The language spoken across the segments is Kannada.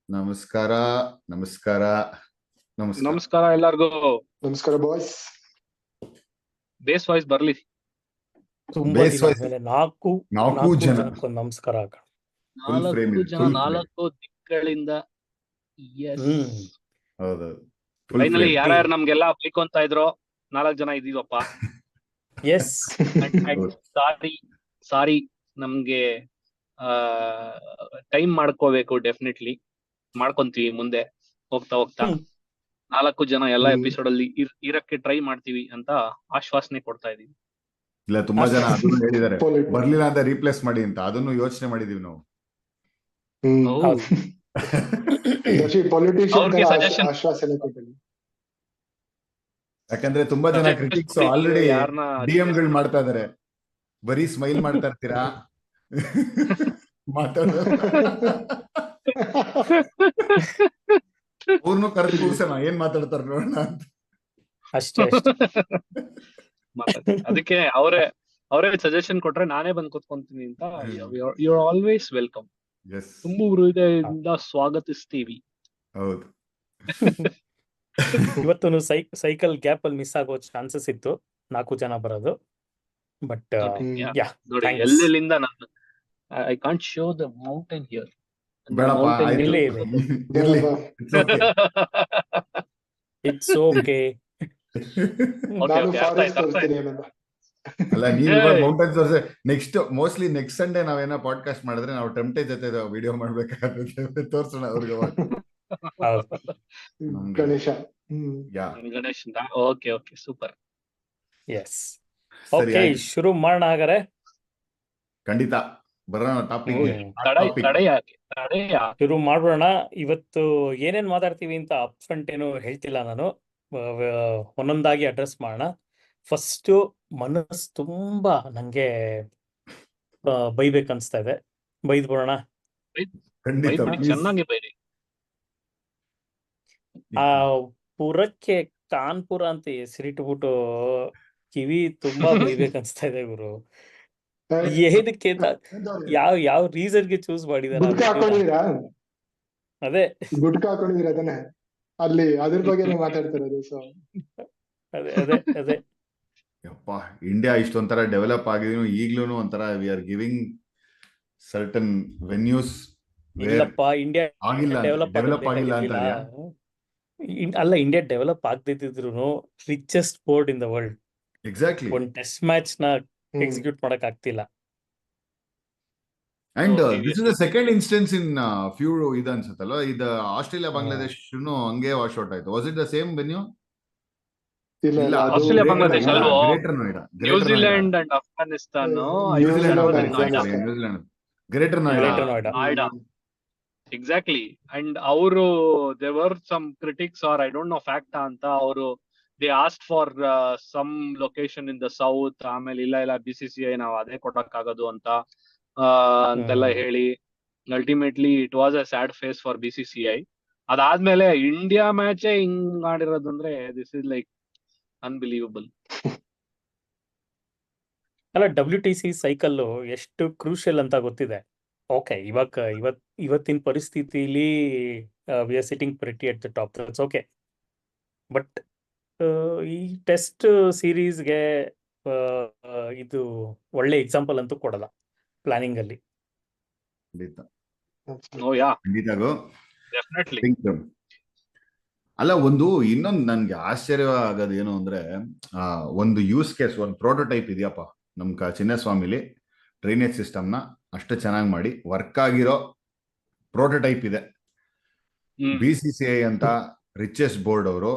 ನಮಸ್ಕಾರ ನಮಸ್ಕಾರ ನಮಸ್ಕಾರ ನಮಸ್ಕಾರ ಎಲ್ಲಾರ್ಗೂ. ನಮಸ್ಕಾರ ಬಾಯ್ಸ್. ಬೇಸ್ ವಾಯ್ಸ್ ಬರ್ಲಿ. ತುಂಬಾ ಬೇಸ್ ದಿನ ವಾಯ್ಸ್ ಆದ್ಮೇಲೆ ನಾಲ್ಕು ಜನ ಜನಕ್ಕೊಂದು ನಮಸ್ಕಾರ ಹಾಕೋಣ. Full frame ನಾಲ್ಕು ಇದೆ, ಜನ full frame. ನಾಲ್ಕು ದಿಕ್ಕಗಳಿಂದ. ಹ್ಮ್ ಹೌದು ಫುಲ್ ಫೈನಲಿ ಫ್ರೇಮ್ ಯಾರ್ಯಾರು ನಮ್ಗೆಲ್ಲ ಬೈಕೊಂತ ಇದ್ರು 4 ಜನ ಇದೀವಪ್ಪ. ಎಸ್ ಸಾರಿ ನಮ್ಗೆ ಟೈಮ್ ಮಾಡ್ಕೋಬೇಕು. ಡೆಫಿನೆಟ್ಲಿ ಮಾಡ್ಕೊಂತೀವಿ ಮುಂದೆ ಹೋಗ್ತಾ ಹೋಗ್ತಾ. 4 ಜನ ಎಲ್ಲಾ ಎಪಿಸೋಡ್ ಅಲ್ಲಿ ಇರಕ್ಕೆ ಟ್ರೈ ಮಾಡ್ತೀವಿ ಅಂತ ಆಶ್ವಾಸನೆ ಕೊಡ್ತಾ ಇದೀವಿ. ಇಲ್ಲ ತುಂಬಾ ಜನ ಅದನ್ನು ಹೇಳಿದ್ದಾರೆ, Politics. ಬರ್ಲಿಲ್ಲ ಅಂತ ರೀಪ್ಲೇಸ್ ಮಾಡಿ ಅಂತ. ಅದನ್ನು ಯೋಚನೆ ಮಾಡಿದೀವಿ ನಾವು. ಹೌದು. ಪೊಲಿಟಿಷಿಯನ್ ಅವ್ರಿಗೆ suggestion. ಆಶ್ವಾಸನೆ ಕೊಟ್ಟಿಲ್ಲ. ಯಾಕಂದ್ರೆ ತುಂಬಾ ಜನ ಕ್ರಿಟಿಕ್ಸ್ ಆಲ್ರೆಡಿ ಯಾರನ್ನ ಡಿಎಂ ಗಳು ಮಾಡ್ತಾ ಇದಾರೆ. ಬರೀ ಸ್ಮೈಲ್ ಮಾಡ್ತಾ ಇರ್ತೀರಾ ಮಾತಾಡೋ ಅವ್ರನ್ನು ಕರೆದು ಕೂರ್ಸೋಣ, ಏನ್ ಮಾತಾಡ್ತಾರ ನೋಡೋಣ ಅಂತ. ಅಷ್ಟೇ ಅದಕ್ಕೆ ಅವರೇ ಸಜೆಷನ್ ಕೊಟ್ರೆ ನಾನೇ ಬಂದ್ ಕೂತ್ಕೊಂತೀನಿ ಅಂತ. You are always welcome. Yes ತುಂಬಾ ಹೃದಯದಿಂದ ಸ್ವಾಗತಿಸ್ತೀವಿ. ಹೌದು. ಇವತ್ತು ಸೈಕಲ್ ಗ್ಯಾಪ್ ಅಲ್ಲಿ ಮಿಸ್ ಆಗೋ ಚಾನ್ಸಸ್ ಇತ್ತು 4 ಜನ ಬರೋದು. ಬಟ್ ಯಾ ನೋಡಿ thanks. ಎಲ್ಲೆಲ್ಲಿಂದ ನಾನು I can't show the mountain here. ಬೇಡಪ್ಪ, ಆಯ್ತು. ಇಲ್ಲೇ ಇದೆ. ಇರ್ಲಿ. It's okay. It's okay. ನಾನು ಫಾರೆಸ್ಟ್ ತೋರಿಸ್ತೀನಿ ಏನಂತ. ಅಲ್ಲ, ನೀವು ಮೌಂಟೇನ್ ತೋರಿಸಿ ಮೋಸ್ಟ್ಲಿ ನೆಕ್ಸ್ಟ್ ಸಂಡೇ ನಾವೇನೋ ಪಾಡ್ಕಾಸ್ಟ್ ಮಾಡಿದ್ರೆ ನಾವು ಟೆಂಪ್ಟೇ ಜೊತೆ ವಿಡಿಯೋ ಮಾಡ್ಬೇಕಾಗುತ್ತೆ. ತೋರ್ಸೋಣ ಅವ್ರಿಗೆ. Ganesha. Ganesh. Okay super. Yes okay, ಶುರು ಮಾಡೋಣ ಹಾಗಾರೆ. ಖಂಡಿತ ಬರೋಣ ಟಾಪಿಕ್. ಶುರು ಮಾಡೋಣ. ಇವತ್ತು ಏನೇನ್ ಮಾತಾಡ್ತೀವಿ ಅಂತ ಅಪ್ ಫ್ರಂಟ್ ಏನು ಹೇಳ್ತಿಲ್ಲ ನಾನು. ಒಂದೊಂದಾಗಿ ಅಡ್ರೆಸ್ ಮಾಡೋಣ. ಫಸ್ಟ್ ಮನಸ್ಸು ತುಂಬಾ ನಂಗೆ ಬೈಬೇಕನ್ಸ್ತಾ ಇದೆ. ಬೈದ್ ಬಿಡೋಣ. ಖಂಡಿತ ಚೆನ್ನಾಗಿ ಬೈರಿ. ಆ ಪುರಕ್ಕೆ ಕಾನ್ಪುರ ಅಂತ ಹೆಸರಿಟ್ಬಿಟ್ಟು ಕಿವಿ ತುಂಬಾ ಬೈಬೇಕನ್ಸ್ತಾ ಇದೆ ಗುರು. ಏನಕ್ಕೆ ಯಾವ ರೀಸನ್ಗೆ ಚೂಸ್ ಮಾಡಿದಾರೆ? ಗುಟ್ಕ ಹಾಕೊಂಡಿದೀರಾ? ಅದೇ ಗುಟ್ಕ ಹಾಕೊಂಡಿದೀರ ಅದನ್ನ ಅಲ್ಲಿ ಅದ್ರ ಬಗ್ಗೆ ಮಾತಾಡ್ತಿರೋದು. ಸೊ ಅದೇ ಯಪ್ಪ, ಇಂಡಿಯಾ ಇಷ್ಟೊಂಥರ ಡೆವಲಪ್ ಆಗಿದೀನು ಈಗ್ಲೂ ಒಂಥರ we are giving certain venues. ಇಲ್ಲಪ್ಪ, ಇಂಡಿಯಾ ಆಗಿಲ್ಲ, ಡೆವಲಪ್ ಆಗಿಲ್ಲ ಅಂತ. ಅಲ್ಲ, ಇಂಡಿಯಾ ಡೆವಲಪ್ ಆಗ್ತಿದ್ರು richest sport in the world. Exactly. ಒಂದ್ ಟೆಸ್ಟ್ ಮ್ಯಾಚ್ ನ ಎಕ್ಸಿಕ್ಯೂಟ್ ಮಾಡಕ್ ಆಗ್ತಿಲ್ಲ. And this is the second instance in few ಇದು ಅನ್ಸುತ್ತಲ್ಲ. ಇದು ಆಸ್ಟ್ರೇಲಿಯಾ ಬಾಂಗ್ಲಾದೇಶ್ ಹಂಗೆ ವಾಶ್ ಔಟ್ ಆಯ್ತು. Was it the same venue? ಇಲ್ಲ, ಆಸ್ಟ್ರೇಲಿಯಾ ಬಾಂಗ್ಲಾದೇಶ್ ಅಲ್ವೋ? Greater Noida. New Zealand and Afghanistan. New Zealand Greater Noida. Exactly. And ಅವರು there were some critics, or I don't know fact ಅಂತ. ಅವರು they asked for some location in the south. ಆಮೇಲೆ ಇಲ್ಲ BCCI ನಾವು ಅದೇ ಕೊಡಕ್ಕಾಗೋದು ಅಂತೆಲ್ಲ ಹೇಳಿ ultimately it was a sad phase for BCCI. ಅದಾದ್ಮೇಲೆ ಇಂಡಿಯಾ ಮ್ಯಾಚೇ ಹಿಂಗ್ ಆಡಿರೋದು ಅಂದ್ರೆ ದಿಸ್ ಇಸ್ ಲೈಕ್ ಅನ್ಬಿಲೀವಬಲ್. ಅಲ್ಲ, WTC ಸೈಕಲ್ ಎಷ್ಟು ಕ್ರೂಷಿಯಲ್ ಅಂತ ಗೊತ್ತಿದೆ. ಓಕೆ, ಇವತ್ತಿನ ಪರಿಸ್ಥಿತಿಲಿ we are sitting pretty at the top. That's okay. But ಈ ಟೆಸ್ಟ್ ಸೀರೀಸ್ಗೆ ಇದು ಒಳ್ಳೆ ಎಕ್ಸಾಂಪಲ್ ಅಂತೂ ಕೊಡಲ್ಲ ಪ್ಲಾನಿಂಗ್ ಅಲ್ಲಿ. ಅಲ್ಲ, ಇನ್ನೊಂದು ನನ್ಗೆ ಆಶ್ಚರ್ಯ ಆಗೋದು ಏನು ಅಂದ್ರೆ, ಒಂದು ಯೂಸ್ ಕೇಸ್, ಒಂದು ಪ್ರೋಟೋಟೈಪ್ ಇದೆಯಪ್ಪ ನಮ್ ಚಿನ್ನಸ್ವಾಮಿಲಿ. ಡ್ರೈನೇಜ್ ಸಿಸ್ಟಮ್ನ ಅಷ್ಟು ಚೆನ್ನಾಗಿ ಮಾಡಿ ವರ್ಕ್ ಆಗಿರೋ ಪ್ರೋಟೋಟೈಪ್ ಇದೆ. BCCI ಅಂತ ರಿಚೆಸ್ಟ್ ಬೋರ್ಡ್ ಅವರು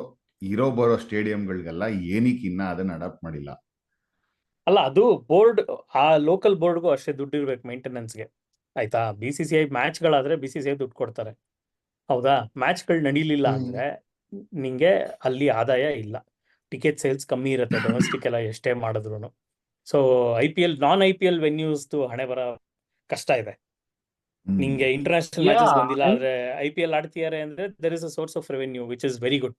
ಬರೋ ಸ್ಟೇಡಿಯಂಗಳಿಗೆಲ್ಲ ಏನಕ್ಕೆ ಇನ್ನ ಅದನ್ನ ಅಡಾಪ್ಟ್ ಮಾಡಿಲ್ಲ? ಅಲ್ಲ, ಅದು ಬೋರ್ಡ್, ಆ ಲೋಕಲ್ ಬೋರ್ಡ್ಗೂ ಅಷ್ಟೇ ದುಡ್ಡು ಇರ್ಬೇಕು ಮೇಂಟೆನೆನ್ಸ್ಗೆ. ಆಯ್ತಾ? BCCI ಮ್ಯಾಚ್ಗಳಾದ್ರೆ BCCI ದುಡ್ಡು ಕೊಡ್ತಾರೆ, ಹೌದಾ? ಮ್ಯಾಚ್ಗಳು ನಡೀಲಿಲ್ಲ ಅಂದ್ರೆ ನಿಂಗೆ ಅಲ್ಲಿ ಆದಾಯ ಇಲ್ಲ. ಟಿಕೆಟ್ ಸೇಲ್ಸ್ ಕಮ್ಮಿ ಇರುತ್ತೆ ಡೊಮೆಸ್ಟಿಕ್ ಎಲ್ಲ ಎಷ್ಟೇ ಮಾಡಿದ್ರು. ಸೊ IPL ನಾನ್ IPL ವೆನ್ಯೂಸ್ ಹಣೆ ಬರ ಕಷ್ಟ ಇದೆ. ನಿಂಗೆ ಇಂಟರ್ನ್ಯಾಷನಲ್ ಮ್ಯಾಚಸ್ ಬಂದಿಲ್ಲ ಆದ್ರೆ IPL ಆಡ್ತಿದ್ದಾರೆ ಅಂದ್ರೆ there is a source of revenue which is very good.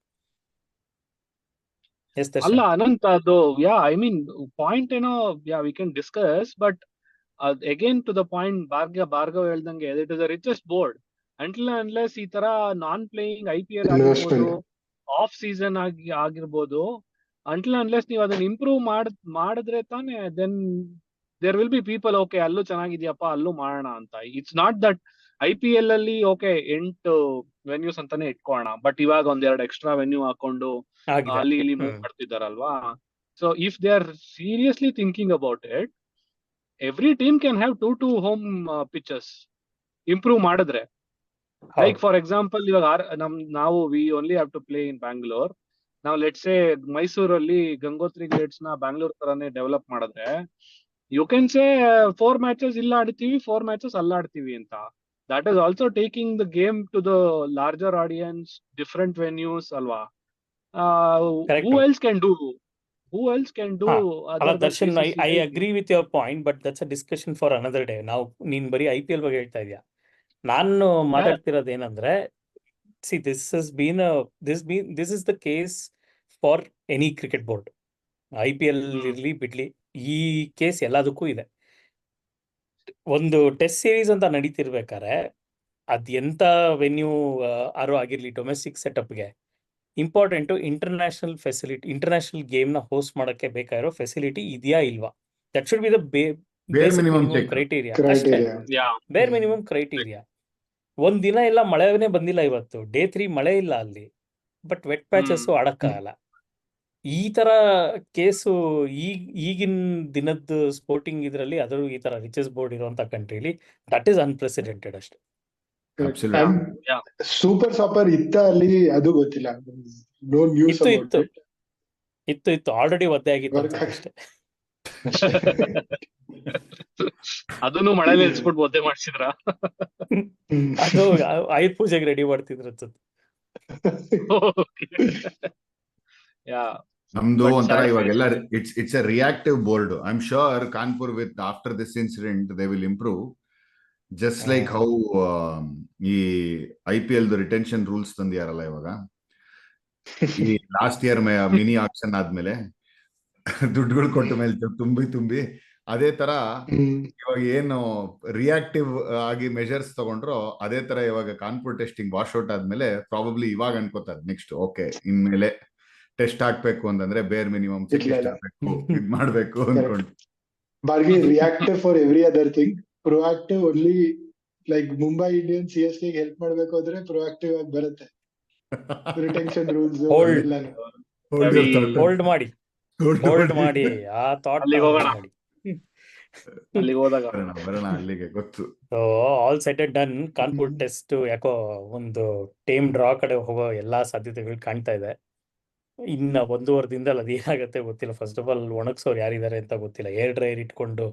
ಅಲ್ಲ ಅನಂತ, ಅದು ಐ ಮೀನ್ ಪಾಯಿಂಟ್ ಏನೋ we can discuss, but again to the point Bhargav ಹೇಳ್ದಂಗೆ it is a richest board. Until unless ಈ ತರ ನಾನ್ ಪ್ಲೇಯಿಂಗ್ IPL ಆಗಿರ್ಬೋದು, ಇನ್ವೆಸ್ಟ್ಮೆಂಟ್ ಆಫ್ ಸೀಸನ್ ಆಗಿರ್ಬೋದು, ಅಂಟಿಲ್ ಅನ್ಲೆಸ್ ನೀವು ಅದನ್ನ ಇಂಪ್ರೂವ್ ಮಾಡಿದ್ರೆ ತಾನೇ then there will be people okay ಅಲ್ಲೂ ಚೆನ್ನಾಗಿದ್ಯಪ್ಪ ಅಲ್ಲೂ ಮಾಡೋಣ ಅಂತ. ಇಟ್ಸ್ ನಾಟ್ ದಟ್ IPL ಅಲ್ಲಿ ಓಕೆ 8 ವೆನ್ಯೂಸ್ ಅಂತಾನೆ ಇಟ್ಕೋಣ, ಬಟ್ ಇವಾಗ ಒಂದೆರಡು ಎಕ್ಸ್ಟ್ರಾ ವೆನ್ಯೂ ಹಾಕೊಂಡು ಆಗಿದೆ. ಅಲ್ಲಿ ಇಲ್ಲಿ ಮೂವ್ ಮಾಡ್ತಿದಾರಲ್ವಾ. So if they are seriously thinking about it, every team can have 2 home pitches improve ಮಾಡಿದ್ರೆ. ಲೈಕ್ ಫಾರ್ ಎಕ್ಸಾಂಪಲ್ ಇವಾಗ ನಾವು we only have to play in Bangalore. ನಾವು ಲೆಟ್ಸ್ ಸೇ ಮೈಸೂರಲ್ಲಿ ಗಂಗೋತ್ರಿ ಗ್ಲೇಡ್ಸ್ ನ ಬ್ಯಾಂಗ್ಳೂರ್ ತರಾನೇ ಡೆವಲಪ್ ಮಾಡಿದ್ರೆ, ಯು ಕ್ಯಾನ್ ಸೇ 4 ಮ್ಯಾಚಸ್ ಇಲ್ಲ ಆಡ್ತೀವಿ, 4 ಮ್ಯಾಚಸ್ ಅಲ್ಲ ಆಡ್ತೀವಿ ಅಂತ. That is also taking the game to the larger audience, different venues ಅಲ್ವಾ. Correct. Who else can do ಅಲ್ಲ other than Darshan, I BCCI? Agree with your point, but that's a discussion for another day. ನಾವು ನೀನ್ ಬರೀ IPL ಬಗ್ಗೆ ಹೇಳ್ತಾ ಇದೀಯಾ, ನಾನು ಮಾತಾಡ್ತಿರೋದು ಏನಂದ್ರೆ, see this has been this is the case for any cricket board. IPL ಇರ್ಲಿ ಬಿಡ್ಲಿ, ಈ ಕೇಸ್ ಎಲ್ಲದಕ್ಕೂ ಇದೆ. ಒಂದು ಟೆಸ್ಟ್ ಸೀರೀಸ್ ಅಂತ ನಡೀತಿರ್ಬೇಕಾದ್ರೆ ಅದ್ ಎಂತ ವೆನ್ಯೂ ಆರು ಆಗಿರ್ಲಿ, ಡೊಮೆಸ್ಟಿಕ್ ಸೆಟಪ್ಗೆ important international facility, international game ನ ಹೋಸ್ಟ್ ಮಾಡಕ್ಕೆ ಬೇಕಾಗಿರೋ ಫೆಸಿಲಿಟಿ ಇದೆಯಾ ಇಲ್ವಾ? That should be the basic minimum minimum check. Criteria ಅಷ್ಟೇ. Criteria. Yeah. Bare minimum criteria. ಒಂದ್ ದಿನ ಎಲ್ಲ ಮಳೆನೇ ಬಂದಿಲ್ಲ, ಇವತ್ತು ಡೇ 3 ಮಳೆ ಇಲ್ಲ ಅಲ್ಲಿ, ಬಟ್ ವೆಟ್ ಪ್ಯಾಚಸ್ ಆಡಕ್ಕಾಗಲ್ಲ. ಈ ತರ ಕೇಸು ಈಗಿನ ದಿನದ ಸ್ಪೋರ್ಟಿಂಗ್ ಇದ್ರಲ್ಲಿ, ಅದರ ಈ ತರ ರಿಚಸ್ ಬೋರ್ಡ್ ಇರುವಂತ ಕಂಟ್ರಿಲಿ ದಟ್ ಈಸ್ ಅನ್ಪ್ರೆಸಿಡೆಂಟೆಡ್ ಅಷ್ಟೇ. Absolutely. Yeah. ಸೂಪರ್ ಸಾಪರ್ ಇತ್ತ ಅಲ್ಲಿ, ಅದು ಗೊತ್ತಿಲ್ಲ. ನೋ ನ್ಯೂಸ್ ಇತ್ತು ಇತ್ತು ಆಲ್ರೆಡಿ ಒದ್ದೆ ಆಗಿತ್ತು Work ಅಷ್ಟೇ. ಅದನ್ನು ಮಳೆ ನಿಲ್ಸ್ಬಿಟ್ಟು ಒದ್ದೆ ಮಾಡ್ಸಿದ್ರ? ಅದು ಆಯುಧ ಪೂಜೆಗೆ ರೆಡಿ ಮಾಡ್ತಿದ್ರು ಅನ್ಸುತ್ತೆ. ಯಾ, ನಮ್ದು But ಒಂಥರ sad ಇವಾಗೆಲ್ಲ it's A reactive board. I am sure Kanpur with after this incident they will improve, just like how ಈ IPL ರಿಟೆನ್ಷನ್ ರೂಲ್ಸ್ ತಂದಿಯಾರಲ್ಲ ಇವಾಗ. ಈ ಲಾಸ್ಟ್ ಇಯರ್ ಮಿನಿ ಆಕ್ಷನ್ ಆದ್ಮೇಲೆ ದುಡ್ಡುಗಳು ಕೊಟ್ಟ ಮೇಲೆ ತುಂಬಿ ಅದೇ ತರ ಇವಾಗ ಏನು ರಿಯಾಕ್ಟಿವ್ ಆಗಿ ಮೆಜರ್ಸ್ ತಗೊಂಡ್ರು, ಅದೇ ತರ ಇವಾಗ ಕಾನ್ಪುರ್ ಟೆಸ್ಟಿಂಗ್ ವಾಶ್ಔಟ್ ಆದ್ಮೇಲೆ ಪ್ರಾಬಬ್ಲಿ ಇವಾಗ ಅನ್ಕೋತಾರೆ ನೆಕ್ಸ್ಟ್ ಓಕೆ ಇನ್ಮೇಲೆ ಟೆಸ್ಟ್ ಹಾಕ್ಬೇಕು ಅಂತಂದ್ರೆ ಬೇರ್ ಮಿನಿಮಮ್ ಚೆಕ್ ಇರ್ಬೇಕು, ಇದ್ ಮಾಡ್ಬೇಕು ಅನ್ಕೊಂಡು. ಬಾರ್ಗಿ reactive for every other thing, proactive only. Like Mumbai Indians CSK help ಮಾಡ್ಬೇಕು ಅಂದ್ರೆ ಪ್ರೊಆಕ್ಟಿವ್ ಆಗಿ ಬರುತ್ತೆ ರಿಟೆನ್ಷನ್ ರೂಲ್ಸ್ ಹೋಲ್ಡ್ ಮಾಡಿ ಆ ಥಾಟ್ ಅಲ್ಲಿಗೆ ಹೋಗೋಣ. ಮಾಡಿ. ಅಲ್ಲಿಗೆ ಹೋದಾಗ ಬರೋಣ ಅಲ್ಲಿಗೆ ಗೊತ್ತು. All set and done, Kanpur test ಯಾಕೋ ಒಂದು ಟೀಮ್ ಡ್ರಾ ಕಡೆ ಹೋಗೋ ಎಲ್ಲಾ ಸಾಧ್ಯತೆಗಳು ಕಾಣ್ತಾ ಇದೆ. ಇನ್ನ 1.5 ದಿನದಲ್ಲಿ ಅದೇನಾಗತ್ತೆ ಗೊತ್ತಿಲ್ಲ. ಫಸ್ಟ್ ಆಫ್ ಆಲ್ ಒಣಗ್ಸೋರು ಯಾರಿದ್ದಾರೆ ಅಂತ ಗೊತ್ತಿಲ್ಲ. ಏರ್ ಡ್ರೈಯರ್ ಇಟ್ಕೊಂಡು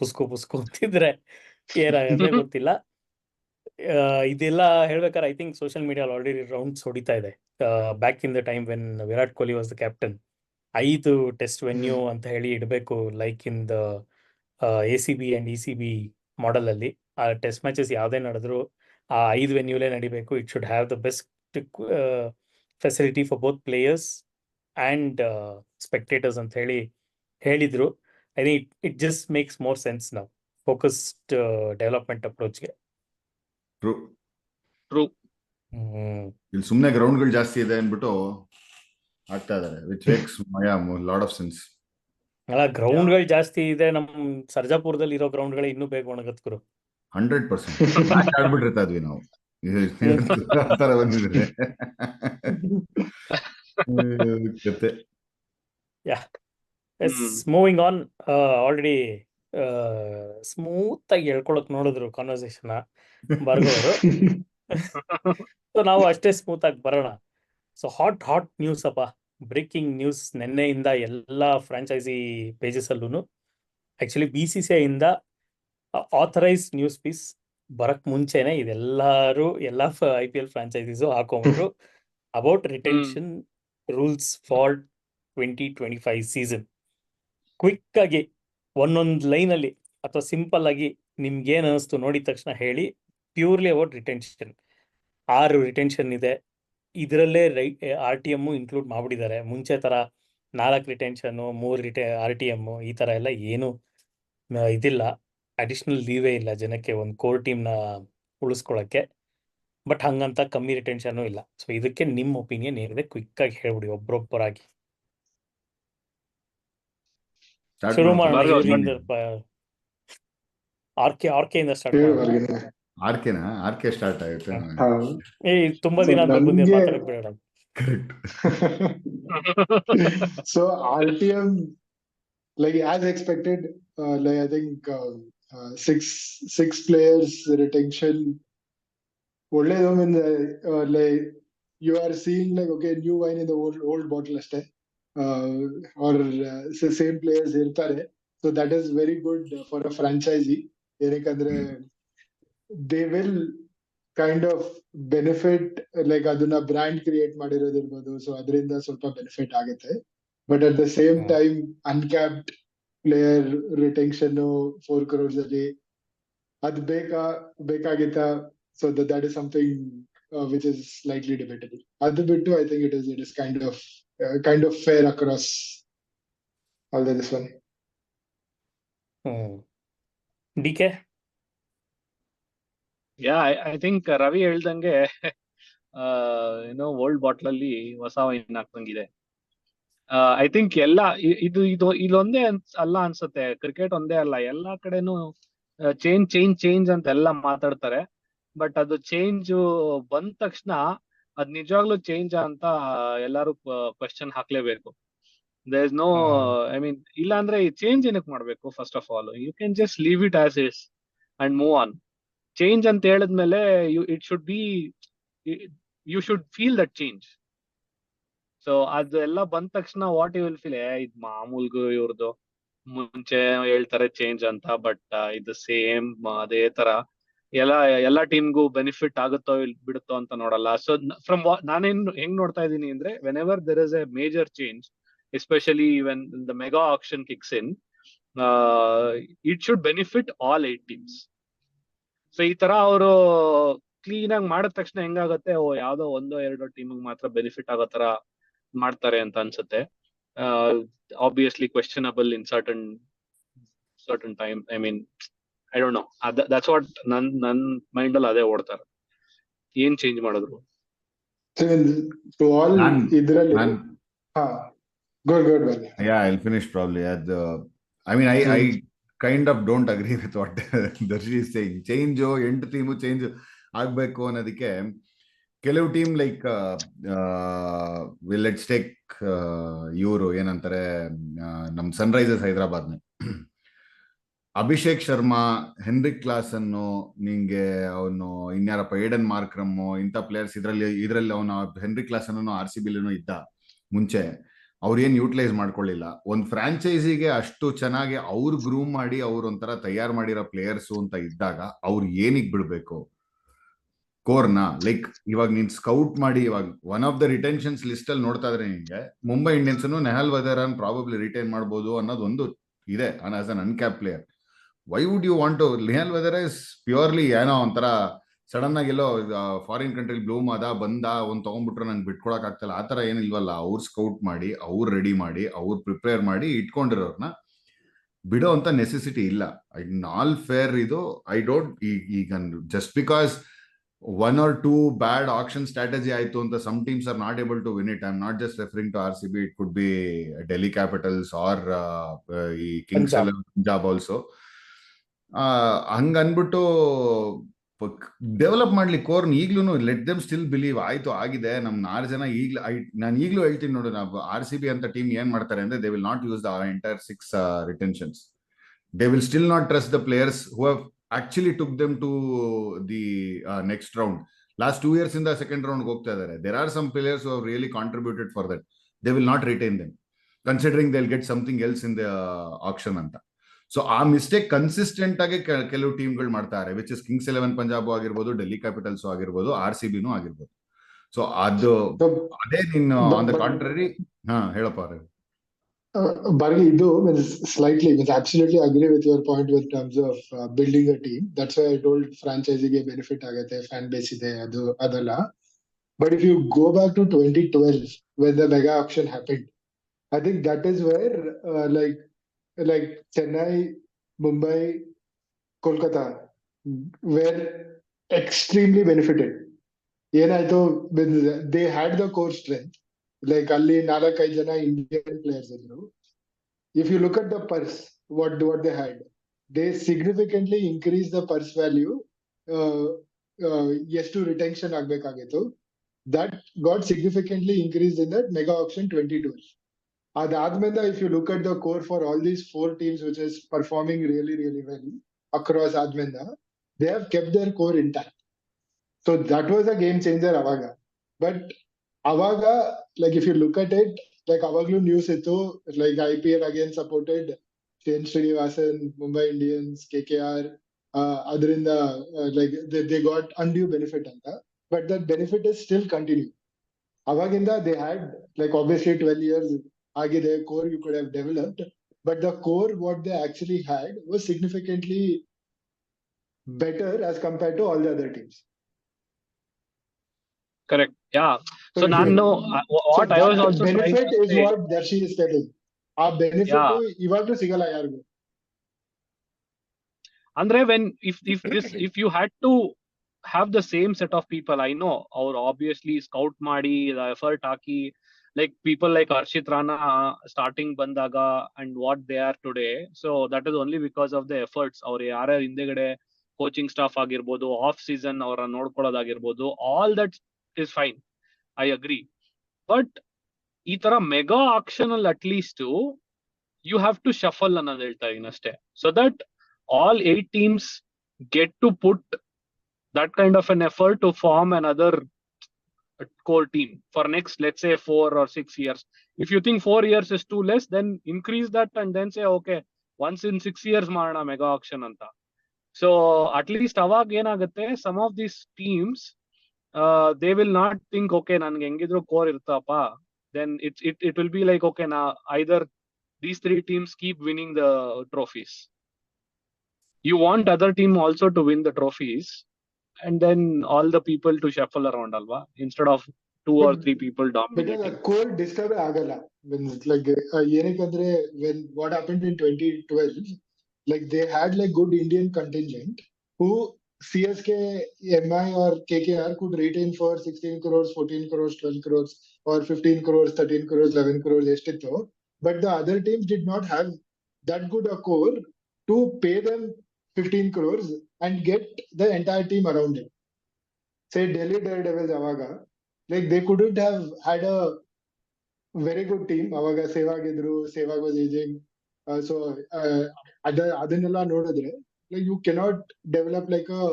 ಪುಸ್ಕು ಅಂತಿದ್ರೆ ಏನಾಗತ್ತೆ ಗೊತ್ತಿಲ್ಲ. ಇದೆಲ್ಲ ಹೇಳ್ಬೇಕಾದ್ರೆ I think social media already rounds ಹೊಡಿತಾ ಇದೆ. Back in the time when Virat Kohli was the captain, 5 test venue ಅಂತ ಹೇಳಿ ಇಡಬೇಕು, like in the ACB and ECB model ಅಲ್ಲಿ. ಆ ಟೆಸ್ಟ್ ಮ್ಯಾಚಸ್ ಯಾವುದೇ ನಡೆದ್ರು ಆ 5 ವೆನ್ಯೂಲೇ ನಡಿಬೇಕು. It should have the best facility for both players and spectators ಅಂತ ಹೇಳಿದ್ರು. I think it just makes more sense ನಾವು ಫೋಕಸ್ಡ್ ಡೆವಲಪ್ಮೆಂಟ್ ಅಪ್ರೋಚ್ಗೆ. ಟ್ರೂ. ಇಲ್ಲಿ ಸುಮ್ನೆ ಗ್ರೌಂಡ್ಗಳು ಜಾಸ್ತಿ ಇದೆ ಅನ್ಬಿಟ್ಟು ಆಗ್ತಾ ಇದಾರೆ, which makes lot of sense. ಅಲ್ಲ, ಗ್ರೌಂಡ್ಗಳು ಜಾಸ್ತಿ ಇದೆ, ನಮ್ ಸರ್ಜಾಪುರದಲ್ಲಿ ಇರೋ ಗ್ರೌಂಡ್ಗಳೇ ಇನ್ನೂ ಬೇಗ ಒಣಗತ್ ಗುರು. 100% ಆಡ್ಬಿಟ್ಟಿರ್ತಾ ಇದ್ವಿ ನಾವು ಆ ತರ ಬಂದಿದ್ರೆ. ಜೊತೆ ಮೂವಿಂಗ್ ಆನ್, ಆಲ್ರೆಡಿ ಸ್ಮೂತ್ ಆಗಿ ಹೇಳ್ಕೊಳಕ್ ನೋಡಿದ್ರು ಕಾನ್ವರ್ಸೇಷನ್ ಬರ್ಗೋರು. ಸೊ ನಾವು ಅಷ್ಟೇ ಸ್ಮೂತ್ ಆಗಿ ಬರೋಣ. ಸೊ ಹಾಟ್ ನ್ಯೂಸ್ ಅಪ್ಪ, ಬ್ರೇಕಿಂಗ್ ನ್ಯೂಸ್ ನೆನ್ನೆಯಿಂದ ಎಲ್ಲ ಫ್ರಾಂಚೈಸಿ ಪೇಜಸ್ ಅಲ್ಲೂ. ಆಕ್ಚುಲಿ BCCI ಇಂದ ಆಥರೈಸ್ ನ್ಯೂಸ್ ಪೀಸ್ ಬರಕ್ ಮುಂಚೆನೆ ಇದೆಲ್ಲರೂ ಎಲ್ಲ IPL ಫ್ರಾಂಚೈಸೀಸು ಹಾಕೊಂಡ್ರು about retention rules for 2025 season. Quick ಆಗಿ ಒಂದೊಂದು ಲೈನಲ್ಲಿ ಅಥವಾ ಸಿಂಪಲ್ ಆಗಿ ನಿಮ್ಗೇನು ಅನಿಸ್ತು ನೋಡಿದ ತಕ್ಷಣ ಹೇಳಿ. Purely about retention. 6 ರಿಟೆನ್ಷನ್ ಇದೆ, ಇದರಲ್ಲೇ RTM ಇನ್ಕ್ಲೂಡ್ ಮಾಡ್ಬಿಟ್ಟಿದ್ದಾರೆ. ಮುಂಚೆ ತರ 4 ರಿಟೆನ್ಷನ್ 3 RTM ಈ ತರ ಎಲ್ಲ ಏನು ಇದಿಲ್ಲ. ಅಡಿಷನಲ್ ಲೀವೇ ಇಲ್ಲ ಜನಕ್ಕೆ ಒಂದು ಕೋರ್ ಟೀಮ್ನ ಉಳಿಸ್ಕೊಳಕ್ಕೆ. ಬಟ್ ಹಂಗಂತ ಕಮ್ಮಿ ರಿಟೆನ್ಷನ್ ಇಲ್ಲ. ಸೊ ಇದಕ್ಕೆ ನಿಮ್ಮ ಒಪಿನಿಯನ್ ಏನಿದೆ ಕ್ವಿಕ್ ಆಗಿ ಹೇಳ್ಬಿಡಿ ಒಬ್ರೊಬ್ಬರಾಗಿ. Start ಶುರು ಮಾಡ್ಕೊಳ್ಳಿ. ಮಾಡೋಣ ಭಾರ್ಗವ್ ಇವ್ರಿಂದ. ಆರ್ಕೆ ಇಂದ ಸ್ಟಾರ್ಟ್ ಹೇಳು ಮಾಡೋಣ. ಬರ್ಗಿನ. ಆರ್ಕೆ ಸ್ಟಾರ್ಟ್ ಆಗುತ್ತೆ. ಹಾ. ತುಂಬಾ So ದಿನ ಆದ್ಮೇಲೆ ಬಂದಿರೋ ನನ್ಗೆ ಮಾತಾಡಕ್ ಬೇಡ. Correct. so RTM, like as expected, like I think six players retention. ಒಳ್ಳೇದು means like you are seeing like okay new wine in the old bottle ಅಷ್ಟೇ, or same players ಇರ್ತಾರೆ. So that is very good for a franchisee. ಏನಕ್ಕಂದ್ರೆ they will kind of benefit, like ಅದನ್ನ ಬ್ರ್ಯಾಂಡ್ ಕ್ರಿಯೇಟ್ ಮಾಡಿರೋದಿರ್ಬೋದು. ಸೊ ಅದರಿಂದ ಸ್ವಲ್ಪ ಬೆನಿಫಿಟ್ ಆಗುತ್ತೆ. But at the same time uncapped player retention 4 crores ಅಲ್ಲಿ ಅದ್ ಬೇಕಾಗಿತ್ತಾ? So that is something which is slightly debatable. ಅದು ಬಿಟ್ಟು I think it is kind of fair across all this one. DK I think Ravi ಹೇಳ್ದಂಗೆ ಏನೋ ಓಲ್ಡ್ ಬಾಟ್ಲ್ ಅಲ್ಲಿ ಹೊಸ ವೈನ್ ಹಾಕ್ದಂಗಿದೆ. ಐ ಥಿಂಕ್ ಎಲ್ಲ ಇದೊಂದೇ ಅಲ್ಲ ಅನ್ಸುತ್ತೆ, ಕ್ರಿಕೆಟ್ ಒಂದೇ ಅಲ್ಲ, ಎಲ್ಲಾ ಕಡೆನೂ ಚೇಂಜ್ ಅಂತ ಎಲ್ಲ ಮಾತಾಡ್ತಾರೆ. ಬಟ್ ಅದು ಚೇಂಜ್ ಬಂದ ತಕ್ಷಣ ಅದ್ ನಿಜವಾಗ್ಲೂ ಚೇಂಜ್ ಅಂತ ಎಲ್ಲಾರು ಕ್ವಶನ್ ಹಾಕ್ಲೇಬೇಕು. There is no, I mean ಇಲ್ಲ ಅಂದ್ರೆ ಈ ಚೇಂಜ್ ಏನಕ್ಕೆ ಮಾಡ್ಬೇಕು? First of all you can just leave it as is and move on. Change ಅಂತ ಹೇಳಿದ್ಮೇಲೆ you should feel that change. So ಅದೆಲ್ಲ ಬಂದ ತಕ್ಷಣ ವಾಟ್ ಯು ವಿಲ್ ಫೀಲ್, ಇದು ಮಾಮೂಲ್ಗೂ ಇವ್ರದ್ದು ಮುಂಚೆ ಹೇಳ್ತಾರೆ ಚೇಂಜ್ ಅಂತ, ಬಟ್ ಇದು ಸೇಮ್ ಅದೇ ತರ ಎಲ್ಲಾ ಟೀಮ್ಗೂ ಬೆನಿಫಿಟ್ ಆಗುತ್ತೋ ಬಿಡುತ್ತೋ ಅಂತ ನೋಡಲ್ಲ. ಸೊ ಫ್ರಮ್ ನಾನೇನ್ ಹೆಂಗ್ ನೋಡ್ತಾ ಇದ್ದೀನಿ ಅಂದ್ರೆ, when ever there is A major change, especially when the mega auction kicks in, it should benefit all 8 teams. So ಈ ತರ ಅವರು ಕ್ಲೀನ್ ಆಗಿ ಮಾಡಿದ ತಕ್ಷಣ ಹೆಂಗಾಗುತ್ತೆ, ಯಾವ್ದೋ 1-2 ಟೀಮ್ ಮಾತ್ರ ಬೆನಿಫಿಟ್ ಆಗೋ ತರ ಮಾಡ್ತಾರೆ ಅಂತ ಅನ್ಸುತ್ತೆ. Obviously questionable in certain time. I mean I don't know, that's what ನನ್ ಮೈಂಡ್ ಅಲ್ಲಿ ಅದೇ ಓಡ್ತಾರೆ, ಏನ್ ಚೇಂಜ್ ಮಾಡಿದ್ರು ಟು ಆಲ್ ಇದ್ರಲ್ಲಿ. Yeah, I'll finish probably. I mean, I kind of don't agree with what Darshi is saying. Change 8 team change ಆಗ್ಬೇಕು ಅನ್ನೋದಕ್ಕೆ ಕೆಲವು ಟೀಮ್ ಲೈಕ್ ಲೆಟ್ಸ್ ಟೇಕ್ ಇವರು ಏನಂತಾರೆ, ನಮ್ ಸನ್ರೈಸರ್ಸ್ ಹೈದರಾಬಾದ್ನ ಅಭಿಷೇಕ್ ಶರ್ಮಾ, ಹೆನ್ರಿಕ್ ಕ್ಲಾಸನ್ನು, ನಿಂಗೆ ಅವನು ಇನ್ಯಾರಪ್ಪ ಏಡನ್ ಮಾರ್ಕ್ರಮ್ಮು, ಇಂಥ ಪ್ಲೇಯರ್ಸ್ ಇದ್ರಲ್ಲಿ ಅವನು ಹೆನ್ರಿಕ್ ಕ್ಲಾಸನ್ನು RCB ಇದ್ದ ಮುಂಚೆ ಅವ್ರೇನ್ ಯೂಟಿಲೈಸ್ ಮಾಡ್ಕೊಳ್ಳಿಲ್ಲ. ಒಂದು ಫ್ರಾಂಚೈಸಿಗೆ ಅಷ್ಟು ಚೆನ್ನಾಗಿ ಅವ್ರು ಗ್ರೂಮ್ ಮಾಡಿ ಅವ್ರು ಒಂಥರ ತಯಾರು ಮಾಡಿರೋ ಪ್ಲೇಯರ್ಸು ಅಂತ ಇದ್ದಾಗ ಅವ್ರು ಏನಿಗೆ ಬಿಡ್ಬೇಕು ಕೋರ್ನ? ಲೈಕ್ ಇವಾಗ ನೀನ್ ಸ್ಕೌಟ್ ಮಾಡಿ, ಇವಾಗ one of the retentions list ಅಲ್ಲಿ ನೋಡ್ತಾ ಇದ್ರೆ ನಿಂಗೆ ಮುಂಬೈ ಇಂಡಿಯನ್ಸ್ ನೆಹಲ್ ವದರನ್ ಪ್ರಾಬಬ್ಲಿ ರಿಟೈನ್ ಮಾಡ್ಬೋದು ಅನ್ನೋದೊಂದು ಇದೆ as an uncap player. Why would you want to? Nehal Wadhera is purely ಏನೋ ಒಂಥರ ಸಡನ್ ಆಗಿ ಎಲ್ಲೋ ಫಾರಿನ್ ಕಂಟ್ರಿ ಬ್ಲೂಮ್ ಬಂದ ಒಂದ್ ತಗೊಂಡ್ಬಿಟ್ರೆ ನಂಗೆ ಬಿಟ್ಕೊಳಕ್ ಆಗ್ತಲ್ಲ, ಆ ತರ ಏನಿಲ್ವಲ್ಲ. ಅವ್ರು ಸ್ಕೌಟ್ ಮಾಡಿ, ಅವ್ರು ರೆಡಿ ಮಾಡಿ, ಅವ್ರು ಪ್ರಿಪೇರ್ ಮಾಡಿ ಇಟ್ಕೊಂಡಿರೋರ್ನ ಬಿಡೋ ಅಂತ ನೆಸೆಸಿಟಿ ಇಲ್ಲ. ಇನ್ ಆಲ್ ಫೇರ್ ಇದು ಐ ಡೋಂಟ್, ಈಗ just because 1 or 2 bad auction strategy ಆಯ್ತು ಅಂತ some teams are not able to win it. I'm not just referring to RCB, it could be Delhi Capitals or Kings XI Punjab also. ಹಂಗ ಅನ್ಬಿಟ್ಟು ಡೆವಲಪ್ ಮಾಡ್ಲಿ ಕೋರ್ನ್ ಈಗ್ಲೂ ಲೆಟ್ ದೆಮ್ ಸ್ಟಿಲ್ ಬಿಲೀವ್. ಆಯ್ತು ಆಗಿದೆ ನಮ್ 4 ಜನ ಈಗ್ಲೂ, ನಾನು ಈಗ್ಲೂ ಹೇಳ್ತೀನಿ ನೋಡಿ, ನಾವು RCB ಅಂತ ಟೀಮ್ ಏನ್ ಮಾಡ್ತಾರೆ ಅಂದ್ರೆ, they will not use the entire 6 retentions. They will still not trust the players who have actually took them to the next round. Last 2 years in the second round ಹೋಗ್ತಾ ಇದ್ದಾರೆ. There are some players who have really contributed for that. They will not retain them, considering they'll get something else in the auction ಅಂತ. ಸೊ ಆ ಮಿಸ್ಟೇಕ್ ಕನ್ಸಿಸ್ಟೆಂಟ್ ಆಗಿ ಕೆಲವು ಟೀಮ್ಗಳು ಮಾಡ್ತಾರೆ, ವಿಚ್ ಇಸ್ ಕಿಂಗ್ಸ್ 11 ಪಂಜಾಬ್ ಆಗಿರ್ಬೋದು, ಡೆಲ್ಲಿ ಕ್ಯಾಪಿಟಲ್ಸ್ ಆಗಿರ್ಬೋದು, RCBನೂ ಆಗಿರ್ಬೋದು. ಸೊ ಅದು ಅದೇ ನೀನು ಆನ್ ದ ಕಾಂಟ್ರರಿ. ಹೇಳಪ್ಪ Bargi, idu slightly, absolutely agree with your point with terms of building a team. That's why I told franchising benefit agate, fan base ide, adu adala. But if you go back to 2012 when the mega auction happened, I think that is where like Chennai, Mumbai, Kolkata were extremely benefited. ಏನಾಯ್ತು, they had the core strength, like ಅಲ್ಲಿ 4-5 ಜನ ಇಂಡಿಯನ್ ಪ್ಲೇಯರ್ಸ್ ಇದ್ರು. If you look at the purse, what they had, they significantly increased the purse value. ಎಷ್ಟು retention ಆಗ್ಬೇಕಾಗಿತ್ತು, that got significantly increased in that mega auction 22. ಅದಾದ್ಮೇಲೆ if you look at the core for all these 4 teams which is performing really well across ಆದ್ಮೇಲೆ, they have kept their core intact. So that was a game changer ಅವಾಗ. But ಅವಾಗ, like if you look at it, like ಅವಾಗ್ಲೂ ನ್ಯೂಸ್ ಇತ್ತು, like IPL again supported Shane Srinivasan, Mumbai Indians, KKR, ಅದರಿಂದ like they got undue benefit ಅಂತ. But that benefit is still continue. ಅವಾಗಿಂದ they had, like obviously 12 years ಆಗಿದೆ, core you could have developed, but the core what they actually had was significantly better as compared to all the other teams. Correct. Yeah. So So ನಾನು what I was that also trying benefit to is say, what Darshi is telling. ಆ benefit Yeah. ಇವಾಗ್ಲೂ ಸಿಗಲ್ಲ ಯಾರಿಗೂ. ಅಂದ್ರೆ if you had to have the same set of people, I know ಅವ್ರು obviously scout ಮಾಡಿ effort ಹಾಕಿ, like people like Harshit Rana starting ಬಂದಾಗ and what they are today, so that is only because of the efforts. ಅವ್ರು ಯಾರ್ಯಾರು ಹಿಂದೆಗಡೆ ಕೋಚಿಂಗ್ ಸ್ಟಾಫ್ ಆಗಿರ್ಬೋದು, ಆಫ್ ಸೀಸನ್ ಅವರ ನೋಡ್ಕೊಳ್ಳೋದಾಗಿರ್ಬೋದು, all that is fine, I agree. But ಈ ತರ ಮೆಗಾ ಆಕ್ಷನ್ ಅಲ್ಲಿ at least you have to shuffle ಅನ್ನೋದು ಹೇಳ್ತಾ ಇದೀನಿ ಅಷ್ಟೇ, so that all 8 teams get to put that kind of an effort to form another core team for next, let's say 4 or 6 years. If you think 4 years is too less, then increase that and then say okay, once in 6 years ಮಾಡೋಣ ಮೆಗಾ ಆಕ್ಷನ್ ಅಂತ. So at least ಅವಾಗ ಏನಾಗುತ್ತೆ, some of these teams they will not think okay ನನ್ಗೆ ಹೆಂಗಿದ್ರು core ಇರ್ತಪ್ಪ, then it will be like okay, now either these 3 teams keep winning the trophies. You want other team also to win the trophies, and then all the people to shuffle around alva, instead of 2 or 3 people Because dominating. the core disturb ಆಗಲ್ಲ. When it's like ಏನಕ್ಕಂದ್ರೆ when what happened in 2012, like they had like good Indian contingent who CSK, MI or KKR could retain for 16 crores, 14 crores, 12 crores or 15 crores, 13 crores, 11 crores ಎಷ್ಟಿತ್ತು. But the other teams did not have that good a core to pay them 15 crores and get the entire team around it. Say Delhi Daredevils ಅವಾಗ, like they couldn't have had a very good team. ಅವಾಗ ಸೆಹ್ವಾಗ್ ಇದ್ರು, ಸೆಹ್ವಾಗ್ was aging. So ಅದನ್ನೆಲ್ಲ ನೋಡಿದ್ರೆ like you cannot develop like a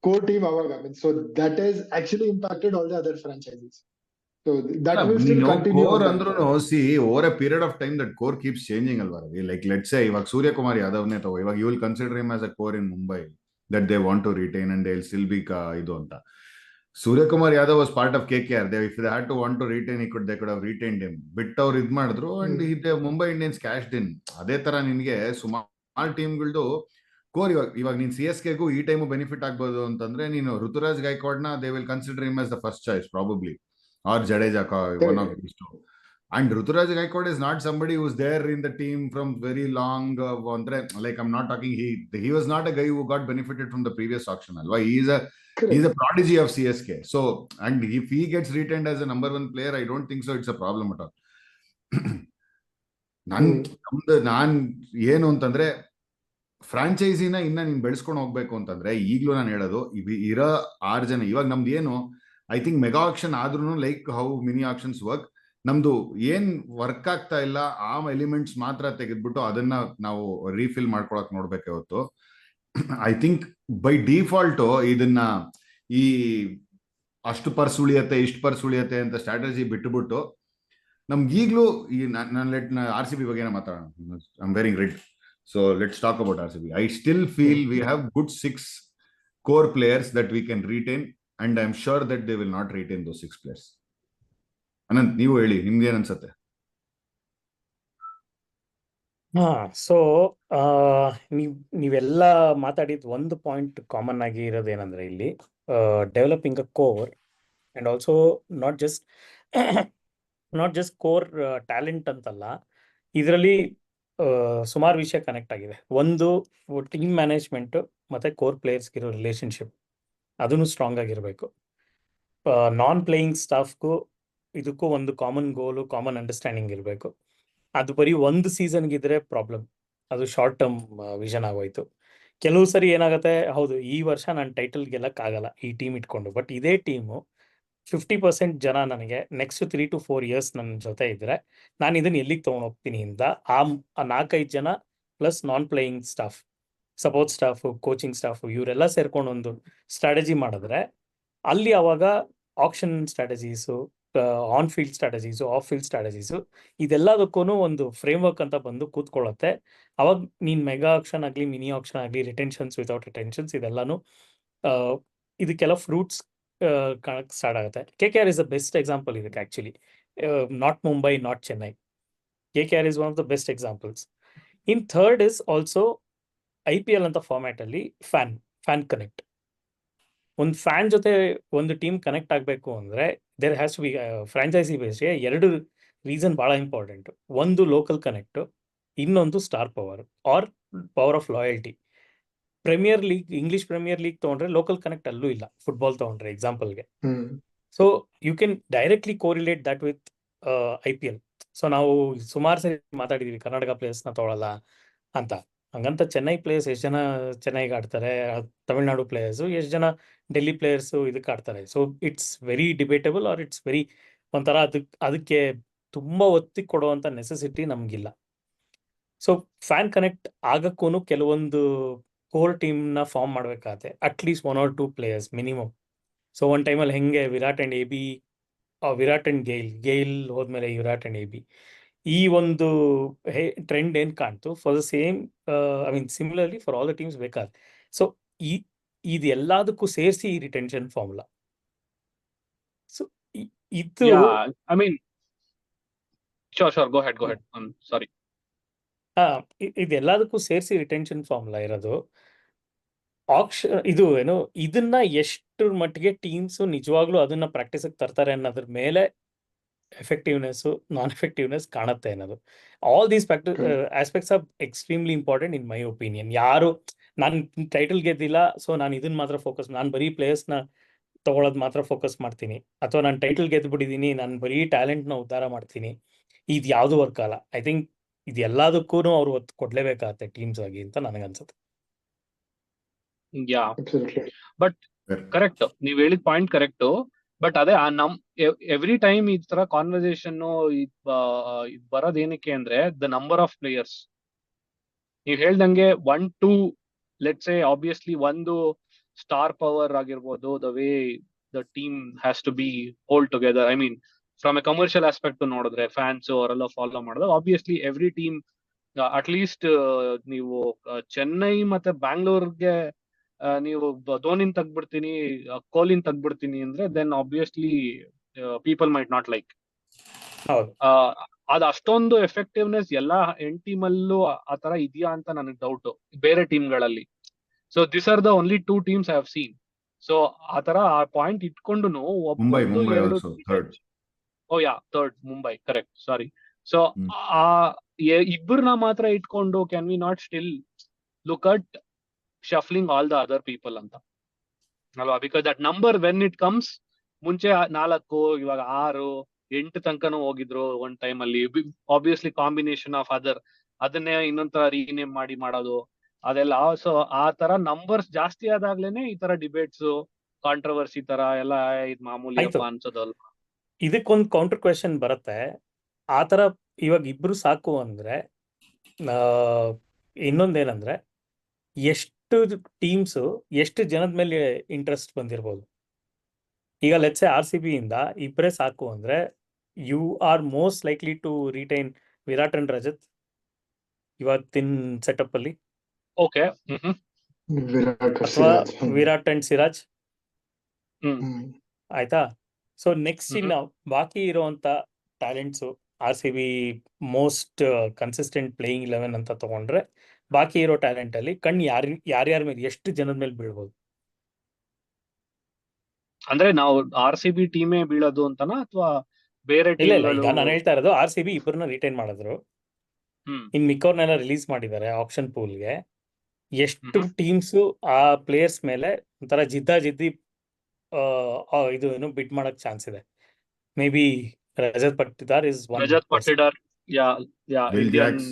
core team ಅವಾಗ. So that has actually impacted all the other franchises. So that will still continue. Core ಅಂದ್ರೂ see over a period of time that core keeps changing ಅಲ್ವಾ. ಲೈಕ್ ಲೆಟ್ಸ್ ಸೇ ಇವಾಗ ಸೂರ್ಯಕುಮಾರ್ ಯಾದವ್ನೇ ತಗೋ, ಇವಾಗ you will consider him as a core in Mumbai that they want to retain and they will still be ಇದು ಅಂತ. Suryakumar Yadav was part of KKR. If they had to want to retain, they could have retained him. ಬಿಟ್ ಅವ್ರು ಇದ್ ಮಾಡಿದ್ರು ಅಂಡ್ ಮುಂಬೈ ಇಂಡಿಯನ್ಸ್ ಕ್ಯಾಶ್ಡ್ ಇನ್. ಅದೇ ತರ ನಿನ್ಗೆ ಸುಮಾರು ಟೀಮ್ಗಳದು ಕೋರ್ ಇವಾಗ ನೀನ್ CSKಗೂ ಈ ಟೈಮು ಬೆನಿಫಿಟ್ ಆಗ್ಬೋದು ಅಂತಂದ್ರೆ, ನೀನು ಋತುರಾಜ್ ಗೈಕ್ವಾಡ್ನ they will consider him as the first choice probably, or Jadeja, one of these two. And Ruturaj Gaikwad is not somebody who's there in the team from very long. Like I'm not talking. He was not a guy who got benefited from the previous auction. Alva. He's a prodigy of CSK. So, and if he gets retained as a number 1 player, I don't think so. It's a problem at all. ನಾನ್ ಏನು ಅಂತಂದ್ರೆ, ಫ್ರಾಂಚೈಸಿನ ಇನ್ನ ನೀನ್ ಬೆಳೆಸ್ಕೊಂಡು ಹೋಗ್ಬೇಕು ಅಂತಂದ್ರೆ, ಈಗ್ಲೂ ನಾನು ಹೇಳೋದು ಇರೋ 6 ಜನ. ಇವಾಗ ನಮ್ದು ಏನು, ಐ ಥಿಂಕ್ ಮೆಗಾ ಆಕ್ಷನ್ ಆದ್ರೂ like how mini actions work, ನಮ್ದು ಏನ್ ವರ್ಕ್ ಆಗ್ತಾ ಇಲ್ಲ ಆ ಎಲಿಮೆಂಟ್ಸ್ ಮಾತ್ರ ತೆಗೆದ್ಬಿಟ್ಟು ಅದನ್ನ ನಾವು ರೀಫಿಲ್ ಮಾಡ್ಕೊಳಕ್ ನೋಡ್ಬೇಕೆ ಹೊತ್ತು. ಐ ಥಿಂಕ್ ಬೈ ಡಿಫಾಲ್ಟ್ ಇದನ್ನ ಈ ಅಷ್ಟು ಪರ್ಸ್ ಉಳಿಯತ್ತೆ, ಇಷ್ಟು ಪರ್ಸ್ ಉಳಿಯತ್ತೆ ಅಂತ ಸ್ಟ್ರಾಟಜಿ ಬಿಟ್ಟುಬಿಟ್ಟು ನಮ್ಗೀಗ್ಲೂ ಈ RCB ಬಗ್ಗೆ ಮಾತಾಡೋಣ. I am very red. So let's talk about RCB. I still feel we have good 6 core players that we can retain, and I am sure that they will not retain those 6 players. Ananth, ನೀವು ಹೇಳಿ, ನಿಮ್ಗೆ ಏನ್ ಅನ್ಸತ್ತೆ? ಸೊ ನೀವೆಲ್ಲ ಮಾತಾಡಿದ ಒಂದು ಪಾಯಿಂಟ್ ಕಾಮನ್ ಆಗಿ ಇರೋದೇನಂದ್ರೆ, ಇಲ್ಲಿ developing a core and also not just core talent ಅಂತಲ್ಲ, ಇದರಲ್ಲಿ ಸುಮಾರು ವಿಷಯ ಕನೆಕ್ಟ್ ಆಗಿದೆ. ಒಂದು, ಟೀಮ್ ಮ್ಯಾನೇಜ್ಮೆಂಟ್ ಮತ್ತೆ ಕೋರ್ ಪ್ಲೇಯರ್ಸ್ಗಿರೋ ರಿಲೇಶನ್ಶಿಪ್, ಅದನ್ನು ಸ್ಟ್ರಾಂಗ್ ಆಗಿರಬೇಕು. ನಾನ್ ಪ್ಲೇಯಿಂಗ್ ಸ್ಟಾಫ್ಗೂ ಇದಕ್ಕೂ ಒಂದು ಕಾಮನ್ ಗೋಲು, ಕಾಮನ್ ಅಂಡರ್ಸ್ಟ್ಯಾಂಡಿಂಗ್ ಇರಬೇಕು. ಅದು ಬರೀ ಒಂದು ಸೀಸನ್ಗಿದ್ರೆ ಪ್ರಾಬ್ಲಮ್, ಅದು ಶಾರ್ಟ್ ಟರ್ಮ್ ವಿಷನ್ ಆಗೋಯ್ತು. ಕೆಲವು ಸರಿ ಏನಾಗುತ್ತೆ, ಹೌದು ಈ ವರ್ಷ ನಾನು ಟೈಟಲ್ ಗೆಲ್ಲಕ್ಕಾಗಲ್ಲ ಈ ಟೀಮ್ ಇಟ್ಕೊಂಡು, ಬಟ್ ಇದೇ ಟೀಮು 50% ಜನ ನನಗೆ ನೆಕ್ಸ್ಟ್ 3 to 4 years ನನ್ನ ಜೊತೆ ಇದ್ರೆ ನಾನು ಇದನ್ನ ಎಲ್ಲಿಗೆ ತೊಗೊಂಡೋಗ್ತೀನಿ ಅಂತ ಆ 4-5 ಜನ plus non playing staff, support staff, coaching staff ಇವರೆಲ್ಲ ಸೇರ್ಕೊಂಡು ಒಂದು ಸ್ಟ್ರಾಟಜಿ ಮಾಡಿದ್ರೆ ಅಲ್ಲಿ ಅವಾಗ auction strategies, on field strategies, off field strategies ಇದೆಲ್ಲದಕ್ಕೂ ಒಂದು ಫ್ರೇಮ್ವರ್ಕ್ ಅಂತ ಬಂದು ಕೂತ್ಕೊಳ್ಳುತ್ತೆ. ಅವಾಗ ನೀನು ಮೆಗಾ ಆಕ್ಷನ್ ಆಗಲಿ, ಮಿನಿ ಆಕ್ಷನ್ ಆಗಲಿ, ರಿಟೆನ್ಷನ್ಸ್, ವಿತೌಟ್ ರಿಟೆನ್ಷನ್ಸ್ ಇದೆಲ್ಲಾನು ಇದಕ್ಕೆಲ್ಲ ಫ್ರೂಟ್ಸ್ ಕಾಣಕ್ಕೆ ಸ್ಟಾರ್ಟ್ ಆಗುತ್ತೆ. KKR is the best example ಇದಕ್ಕೆ actually. Not Mumbai, not Chennai. KKR is one of the best examples. In third is also IPL ಅಂತ ಫಾರ್ಮ್ಯಾಟಲ್ಲಿ ಫ್ಯಾನ್ ಕನೆಕ್ಟ್. ಒಂದು ಫ್ಯಾನ್ ಜೊತೆ ಒಂದು ಟೀಮ್ ಕನೆಕ್ಟ್ ಆಗಬೇಕು ಅಂದರೆ there has to be franchise ಬೇಸ್ಗೆ 2 ರೀಸನ್ ಭಾಳ ಇಂಪಾರ್ಟೆಂಟು. ಒಂದು ಲೋಕಲ್ ಕನೆಕ್ಟು, ಇನ್ನೊಂದು star power or power of loyalty. Premier league, English premier league ತೊಗೊಂಡ್ರೆ ಲೋಕಲ್ ಕನೆಕ್ಟ್ ಅಲ್ಲೂ ಇಲ್ಲ, ಫುಟ್ಬಾಲ್ ತೊಗೊಂಡ್ರೆ ಎಕ್ಸಾಂಪಲ್ಗೆ. So you can directly correlate that with IPL. So ನಾವು ಸುಮಾರು ಸರಿ ಮಾತಾಡಿದ್ದೀವಿ ಕರ್ನಾಟಕ ಪ್ಲೇಯರ್ಸ್ನ ತೊಗೊಳಲ್ಲ ಅಂತ. ಹಂಗಂತ ಚೆನ್ನೈ ಪ್ಲೇಯರ್ಸ್ ಎಷ್ಟು ಜನ ಚೆನ್ನೈಗೆ ಆಡ್ತಾರೆ, ತಮಿಳ್ನಾಡು ಪ್ಲೇಯರ್ಸು ಎಷ್ಟು ಜನ ಡೆಲ್ಲಿ ಪ್ಲೇಯರ್ಸು ಇದಕ್ಕೆ ಆಡ್ತಾರೆ. So it's very debatable or it's very ಒಂಥರ ಅದಕ್ಕೆ ತುಂಬ ಒತ್ತಿ ಕೊಡುವಂಥ ನೆಸೆಸಿಟಿ ನಮಗಿಲ್ಲ. ಸೊ ಫ್ಯಾನ್ ಕನೆಕ್ಟ್ ಆಗಕ್ಕೂ ಕೆಲವೊಂದು ಕೋರ್ ಟೀಮ್ನ ಫಾರ್ಮ್ ಮಾಡಬೇಕಾಗತ್ತೆ, at least 1 or 2 players minimum. So ಒಂದು ಟೈಮಲ್ಲಿ ಹೆಂಗೆ Virat and AB, Virat and Gayle ಹೋದ್ಮೇಲೆ ವಿರಾಟ್ ಆ್ಯಂಡ್ AB, ಈ ಒಂದು ಟ್ರೆಂಡ್ ಏನು ಕಾಣ್ತು for the same I mean similarly for all the teams ಬೇಕಾದ. ಸೊ ಇದೆಲ್ಲದಕ್ಕೂ ಸೇರಿಸಿ ಈ ರಿಟೆನ್ಷನ್ ಫಾರ್ಮುಲಾ. ಸೊ ಇದು I mean, sure, go ahead. I'm sorry. ಇದೆಲ್ಲದಕ್ಕೂ ಸೇರಿಸಿ ರಿಟೆನ್ಷನ್ ಫಾರ್ಮುಲಾ ಇರೋದು. ಇದು ಏನು, ಇದನ್ನ ಎಷ್ಟು ಮಟ್ಟಿಗೆ ಟೀಮ್ಸು ನಿಜವಾಗ್ಲೂ ಅದನ್ನ ಪ್ರಾಕ್ಟೀಸಿಗೆ ತರ್ತಾರೆ ಅನ್ನೋದ್ರ ಮೇಲೆ ಎಫೆಕ್ಟಿವ್ನೆಸ್ಸು, ನಾನ್ ಎಫೆಕ್ಟಿವ್ನೆಸ್ ಕಾಣುತ್ತೆ ಅನ್ನೋದು. All these aspects are extremely important in my opinion. ಯಾರು ನಾನು ಟೈಟಲ್ ಗೆದ್ದಿಲ್ಲ ಸೊ ನಾನು ಇದನ್ನ ಮಾತ್ರ ಫೋಕಸ್, ನಾನು ಬರೀ ಪ್ಲೇಯರ್ಸ್ನ ತೊಗೊಳೋದು ಮಾತ್ರ ಫೋಕಸ್ ಮಾಡ್ತೀನಿ, ಅಥವಾ ನಾನು ಟೈಟಲ್ ಗೆದ್ದುಬಿಟ್ಟಿದ್ದೀನಿ ನಾನು ಬರೀ ಟ್ಯಾಲೆಂಟ್ನ ಉದ್ಧಾರ ಮಾಡ್ತೀನಿ, ಇದು ಯಾವುದು ವರ್ಕ್ ಆಗಲ್ಲ. ಐ ಥಿಂಕ್ ಇದು ಎಲ್ಲದಕ್ಕೂ ಅವ್ರು ಒತ್ತು ಕೊಡಲೇಬೇಕಾಗತ್ತೆ ಟೀಮ್ಸ್ ಆಗಿ ಅಂತ ನನಗನ್ಸುತ್ತೆ. ಯಾ, ಬಟ್ ಕರೆಕ್ಟ್, ನೀವ್ ಹೇಳಿದ ಪಾಯಿಂಟ್ ಕರೆಕ್ಟ್. ಬಟ್ ಅದೇ ಎವ್ರಿ ಟೈಮ್ ಈ ತರ ಕಾನ್ವರ್ಸೇಷನ್ ಬರೋದೇನಕ್ಕೆ ಅಂದ್ರೆ ದ ನಂಬರ್ ಆಫ್ ಪ್ಲೇಯರ್ಸ್. ನೀವ್ ಹೇಳ್ದಂಗೆ 1-2 ಲೆಟ್ಸ್ ಸೇ ಆಬ್ವಿಯಸ್ಲಿ ಒಂದು ಸ್ಟಾರ್ ಪವರ್ ಆಗಿರ್ಬೋದು, the way the team has to be hold together. I mean from a commercial aspect ನೋಡಿದ್ರೆ ಫ್ಯಾನ್ಸ್ ಅವರೆಲ್ಲ ಫಾಲೋ ಮಾಡಿದ್ರೆ ಆಬ್ವಿಯಸ್ಲಿ ಎವ್ರಿ ಟೀಮ್ ಅಟ್ಲೀಸ್ಟ್ ನೀವು ಚೆನ್ನೈ ಮತ್ತೆ ಬ್ಯಾಂಗ್ಳೂರ್ಗೆ ನೀವು ಧೋನಿನ್ ತೆಗ್ಬಿಡ್ತೀನಿ, ಕೊಹ್ಲಿನ್ ತೆಗ್ಬಿಡ್ತೀನಿ ಅಂದ್ರೆ then obviously people might not like. ಅದ್ ಅಷ್ಟೊಂದು ಎಫೆಕ್ಟಿವ್ನೆಸ್ ಎಲ್ಲಾ 8 ಟೀಮಲ್ಲೂ ಆ ತರ ಇದೆಯಾ ಅಂತ ನನಗೆ ಡೌಟ್ ಬೇರೆ ಟೀಮ್ಗಳಲ್ಲಿ. So this are the only 2 teams I have seen. So ಆ ತರ ಆ ಪಾಯಿಂಟ್ ಇಟ್ಕೊಂಡು third Mumbai, correct, sorry. So ಆ ಇಬ್ಬರನ್ನ ಮಾತ್ರ ಇಟ್ಕೊಂಡು can we not still look at shuffling all the other people ಅಂತ ಅಲ್ವಾ? Because that number when it comes, ಮುಂಚೆ 4, ಇವಾಗ 6, 8 ತನಕನೂ ಹೋಗಿದ್ರು ಒಂದ್ ಟೈಮ್ ಅಲ್ಲಿ. ಆಬ್ವಿಯಸ್ಲಿ ಕಾಂಬಿನೇಷನ್ ಆಫ್ ಅದನ್ನೇ ಇನ್ನೊಂದ್ ತರ ರೀನೇಮ್ ಮಾಡೋದು ಅದೆಲ್ಲ. ಸೊ ಆ ತರ ನಂಬರ್ಸ್ ಜಾಸ್ತಿ ಆದಾಗ್ಲೇನೆ ಈ ತರ ಡಿಬೇಟ್ಸ್, ಕಾಂಟ್ರವರ್ಸಿ ತರ ಎಲ್ಲ ಇದ್ ಮಾಮೂಲಿ ಅನ್ಸೋದಲ್ಲ. ಇದಕ್ಕೊಂದು ಕೌಂಟರ್ ಕ್ವೆಶನ್ ಬರುತ್ತೆ. ಆ ತರ ಇವಾಗ ಇಬ್ರು ಸಾಕು ಅಂದ್ರೆ ಇನ್ನೊಂದೇನಂದ್ರೆ ಎಷ್ಟು ಟೀಮ್ಸು ಎಷ್ಟು ಜನದ ಮೇಲೆ ಇಂಟ್ರೆಸ್ಟ್ ಬಂದಿರ್ಬೋದು. ಈಗ ಲೆಟ್ಸ್ ಸೇ RCB ಇಂದ ಇಬ್ಬರೇ ಸಾಕು ಅಂದ್ರೆ you are most likely to retain Virat and Rajat ಇವತ್ತಿನ ಸೆಟಪ್ ಅಲ್ಲಿ. ಓಕೆ, ಅಥವಾ ವಿರಾಟ್ ಅಂಡ್ ಸಿರಾಜ್, ಆಯ್ತಾ? ಸೊ ನೆಕ್ಸ್ಟ್ ಇನ್ನು ಬಾಕಿ ಇರುವಂತ talents RCB most consistent playing 11 ಅಂತ ತಗೊಂಡ್ರೆ ಬಾಕಿ ಇರೋ ಟ್ಯಾಲೆಂಟ್ ಅಲ್ಲಿ ಕಣ್ಣು ಯಾರ್ಯಾರ ಮೇಲೆ ಎಷ್ಟು ಜನದ ಮೇಲೆ ಬೀಳ್ಬೋದು? ಅಂದ್ರೆ ನಾವು RCB ಟೀಮೇ ಬೀಳೋದು ಅಂತನಾ ಅಥವಾ ಬೇರೆ ಇಲ್ಲ, ಈಗ ನಾನು ಹೇಳ್ತಾ ಇರೋದು RCB ಇಬ್ಬರನ್ನ ರಿಟೈನ್ ಮಾಡಿದ್ರು, ಇನ್ ಮಿಕ್ಕವ್ರನ್ನೆಲ್ಲ ರಿಲೀಸ್ ಮಾಡಿದ್ದಾರೆ ಆಪ್ಷನ್ ಪೂಲ್ಗೆ. ಎಷ್ಟು ಟೀಮ್ಸು ಆ ಪ್ಲೇಯರ್ಸ್ ಮೇಲೆ ಒಂಥರ ಜಿದ್ದಿ ಇದು ಏನು ಬಿಡ್ ಮಾಡಕ್ ಚಾನ್ಸ್ ಇದೆ. Maybe Rajat Patidar is one Rajat Patidar, yeah Will Indian Jacks.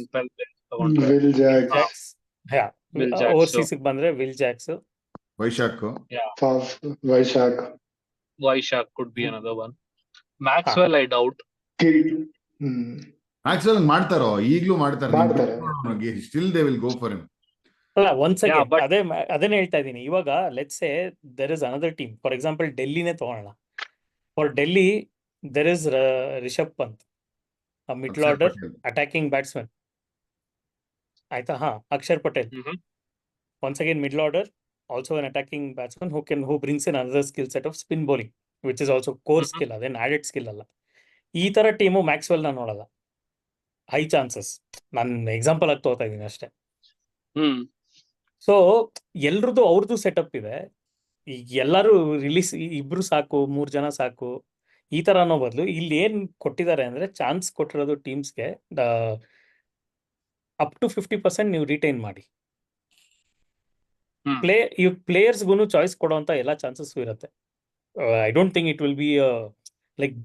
ತಗೊಂಡ್ರೆ Will Jack, Jacks, Will Jacks. Overseas ಬಂದ್ರೆ Will Jacks. Vyshak Faf, Vaishak, Vyshak could be another one. Maxwell I doubt. Kid. Hmm. Maxwell ಮಾಡ್ತಾರೋ, ಈಗ್ಲೂ ಮಾಡ್ತಾರೆ. ಮಾಡ್ತಾರೆ. Still they will go for him. ಅಲ್ಲ ಒನ್ಸ್ Yeah, ಅಗೇನ್ but- ಅದೇನೇ ಹೇಳ್ತಾ ಇದ್ದೀನಿ. ಇವಾಗ let's say there is another team, for example ಡೆಲ್ಲಿನೇ ತಗೊಳ್ಳೋಣ. For Delhi there is Rishabh Pant, middle order attacking batsman, ಆಯ್ತಾ? Akshar Patel Mhm. once again middle order, also an attacking batsman who brings in another skill set of spin bowling, which is also core skill, ಅದೇನ್ added skill ಅಲ್ಲ. ಈ ತರ ಟೀಮು ಮ್ಯಾಕ್ಸ್ವೆಲ್ ನ ನೋಡಲ್ಲ. ಹೈ ಚಾನ್ಸಸ್, ನಾನು ಎಕ್ಸಾಂಪಲ್ ಆಗಿ ತಗೋತಾ ಇದ್ದೀನಿ ಅಷ್ಟೇ. ಸೊ ಎಲ್ರದ್ದು ಅವ್ರದ್ದು ಸೆಟಪ್ ಇದೆ. ಈಗ ಎಲ್ಲರೂ ರಿಲೀಸ್ ಇಬ್ರು ಸಾಕು, 3 ಜನ ಸಾಕು, ಈ ತರ ಅನ್ನೋ ಬದಲು ಇಲ್ಲಿ ಏನ್ ಕೊಟ್ಟಿದ್ದಾರೆ ಅಂದ್ರೆ ಚಾನ್ಸ್ ಕೊಟ್ಟಿರೋದು ಟೀಮ್ಸ್ಗೆ ಅಪ್ ಟು 50% ನೀವು ರಿಟೈನ್ ಮಾಡಿ. ಪ್ಲೇಯರ್ಸ್ಗೂ ಚಾಯ್ಸ್ ಕೊಡುವಂತ ಎಲ್ಲ ಚಾನ್ಸಸ್ ಇರುತ್ತೆ. I don't think it will be like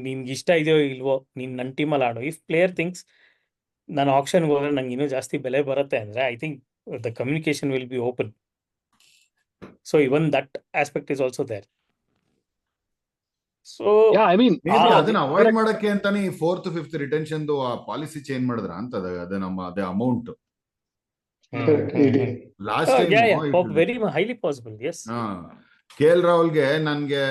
ನಿನ್ಗೆ ಇಷ್ಟ ಇದೆಯೋ ಇಲ್ವೋ, ನೀನ್ ನನ್ನ ಟೀಮಲ್ಲಿ ಆಡೋ. ಇಫ್ ಪ್ಲೇಯರ್ ಥಿಂಕ್ಸ್ ನಾನು ಆಪ್ಷನ್ಗೆ ಹೋದ್ರೆ ನಂಗೆ ಇನ್ನೂ ಜಾಸ್ತಿ ಬೆಲೆ ಬರುತ್ತೆ ಅಂದ್ರೆ I think the communication will be open. So even that aspect is also there. So Yeah, I mean, ಅದನ್ನ ಅವಾಯ್ಡ್ ಮಾಡಕ್ಕೆ ಅಂತಾನೆ ಈ 4th 5th ರಿಟೆನ್ಷನ್ ಆ ಪಾಲಿಸಿ ಚೇಂಜ್ ಮಾಡಿದ್ರ ಅಂತ ಅದೇ amount last time very highly possible. Yes, KL ರಾಹುಲ್ಗೆ ನನ್ಗೆ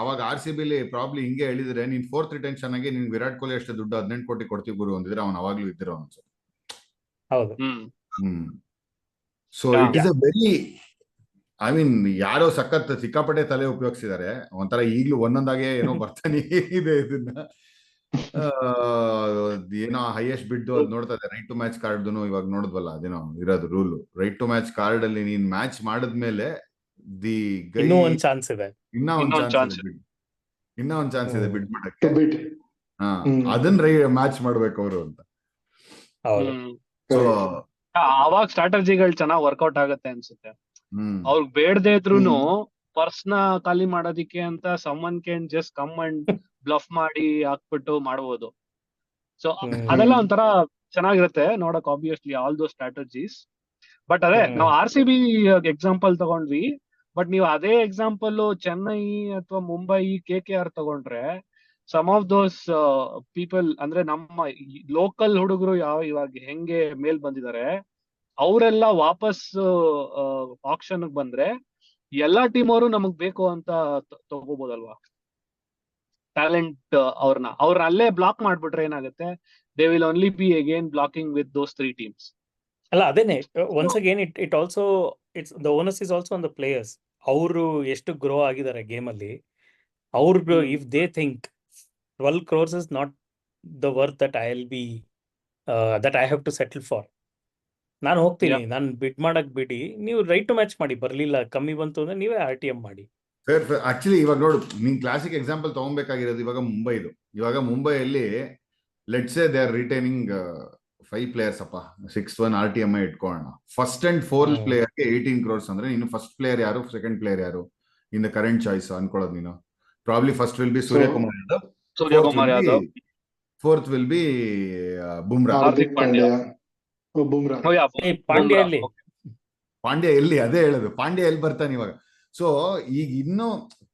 ಅವಾಗ RCB ಪ್ರಾಬ್ಲಿ ಹಿಂಗೆ ಹೇಳಿದ್ರೆ, ನೀನ್ 4th ರಿಟೆನ್ಷನ್ ಆಗಿ ನೀನ್ ವಿರಾಟ್ ಕೊಹ್ಲಿ ಅಷ್ಟು ದುಡ್ಡು 18 ಕೋಟಿ ಕೊಡ್ತೀವಿ ಗುರು ಅಂದಿದ್ರೆ ಅವ್ನು ಅವಾಗ್ಲೂ ಇದ್ದಿರೋ ಅನ್ಸುತ್ತೆ. ಹೌದು. So it is a very, I mean ಯಾರೋ ಸಿಕ್ಕಾಪಟ್ಟೆ ತಲೆ ಉಪಯೋಗಿಸಿದ್ದಾರೆ. ಒಂಥರ ಈಗ್ಲೂ ಒಂದೊಂದಾಗೆ ಏನೋ ಬರ್ತಾನೆ ಇದೆ. ಇದನ್ನ ಏನೋ ಹೈಯೆಸ್ಟ್ ಬಿಡ್ ಅದ್ ನೋಡ್ತಾ ಇದೆ. ರೈಟ್ ಟು ಮ್ಯಾಚ್ ಕಾರ್ಡ್ ಇವಾಗ ನೋಡಿದ್ವಲ್ಲ, ಅದೇನೋ ಇರೋದು rule. Right to match card ಅಲ್ಲಿ ನೀನ್ ಮ್ಯಾಚ್ ಮಾಡಿದ್ಮೇಲೆ ಇನ್ನೂ ಒಂದ್ ಚಾನ್ಸ್ ಇದೆ, ಇನ್ನ ಒಂದ್ ಚಾನ್ಸ್ ಇದೆ ಬಿಡ್ ಮಾಡಕ್ಕೆ. ಅದನ್ನ ಮ್ಯಾಚ್ ಮಾಡ್ಬೇಕು ಅವರು ಅಂತ. ಹೌದು. ಸೊ ಅವಾಗ ಸ್ಟ್ರಾಟಜಿಗಳು ಚೆನ್ನಾಗಿ ವರ್ಕೌಟ್ ಆಗುತ್ತೆ ಅನ್ಸುತ್ತೆ. ಅವ್ರಿಗೆ ಬೇಡದೇ ಇದ್ರೂನು ಪರ್ಸ್ನ ಖಾಲಿ ಮಾಡೋದಿಕ್ಕೆ ಅಂತ summon can just come and bluff ಮಾಡಿ ಹಾಕ್ಬಿಟ್ಟು ಮಾಡ್ಬೋದು. ಸೊ ಅದೆಲ್ಲ ಒಂಥರ ಚೆನ್ನಾಗಿರುತ್ತೆ ನೋಡಕ್, obviously all those strategies. But ಅದೇ ನಾವು RCB ಎಕ್ಸಾಂಪಲ್ ತಗೊಂಡ್ವಿ. ಬಟ್ ನೀವು ಅದೇ ಎಕ್ಸಾಂಪಲ್ ಚೆನ್ನೈ ಅಥವಾ ಮುಂಬೈ KKR ತಗೊಂಡ್ರೆ, ಸಮ್ ಆಫ್ ದೋಸ್ ಪೀಪಲ್ ಅಂದ್ರೆ ನಮ್ಮ ಲೋಕಲ್ ಹುಡುಗರು ಇವಾಗ ಹೆಂಗೆ ಮೇಲ್ ಬಂದಿದ್ದಾರೆ, ಅವರೆಲ್ಲ ವಾಪಸ್ ಆಕ್ಷನ್ ಬಂದ್ರೆ ಎಲ್ಲಾ ಟೀಮ್ ಅವರು ನಮಗ್ ಬೇಕು ಅಂತ ತಗೋಬಹುದಲ್ವಾ ಟ್ಯಾಲೆಂಟ್. ಅವ್ರನ್ನ ಅಲ್ಲೇ ಬ್ಲಾಕ್ ಮಾಡ್ಬಿಟ್ರೆ ಏನಾಗುತ್ತೆ, they will only B again blocking with those 3 teams. ಅಲ್ಲ ಅದೇನೆ, once again it also it's the ಓನಸ್ is also on the players. ಅವರು ಎಷ್ಟು ಗ್ರೋ ಆಗಿದ್ದಾರೆ ಗೇಮ್ ಅಲ್ಲಿ. ಅವ್ರು if they think 12 crores is not the worth that that I have to settle for. ನಾನು ಹೋಗ್ತೀನಿ, ನಾನು ಬಿಡ್ ಮಾಡಕ್ ಬಿಡಿ, ನೀವು ರೈಟ್ ಟು ಮ್ಯಾಚ್ ಮಾಡಿ. ಬರ್ಲಿಲ್ಲ, ಕಮ್ಮಿ ಬಂತು ಅಂದ್ರೆ ನೀವೇ RTM ಮಾಡಿ. ಆಕ್ಚುಲಿ ಇವಾಗ ನೋಡು, ನೀನ್ ಕ್ಲಾಸಿಕ್ ಎಕ್ಸಾಂಪಲ್ ತಗೊಬೇಕಾಗಿರೋದು ಇವಾಗ ಮುಂಬೈದು. ಇವಾಗ ಮುಂಬೈಯಲ್ಲಿ let's say they are retaining 5 players ಅಪ್ಪ, 6th one RTM ಇಟ್ಕೊಳ್ಳೋಣ. ಫಸ್ಟ್ ಅಂಡ್ 4th ಪ್ಲೇಯರ್ಗೆ 18 crores ಅಂದ್ರೆ ನೀನು ಫಸ್ಟ್ ಪ್ಲೇಯರ್ ಯಾರು, ಸೆಕೆಂಡ್ ಪ್ಲೇಯರ್ ಯಾರು ಇನ್ ದ ಕರೆಂಟ್ ಚಾಯ್ಸ್ ಅನ್ಕೊಳ್ಳೋದು ನೀನು. Probably first will be Suryakumar Yadav, 4th will be Bumrah. Hardik Pandya. Pandya ಎಲ್ಲಿ, ಅದೇ ಹೇಳೋದು, ಪಾಂಡ್ಯ ಎಲ್ಲಿ ಬರ್ತಾನೆ ಇವಾಗ. ಸೊ ಈಗ ಇನ್ನು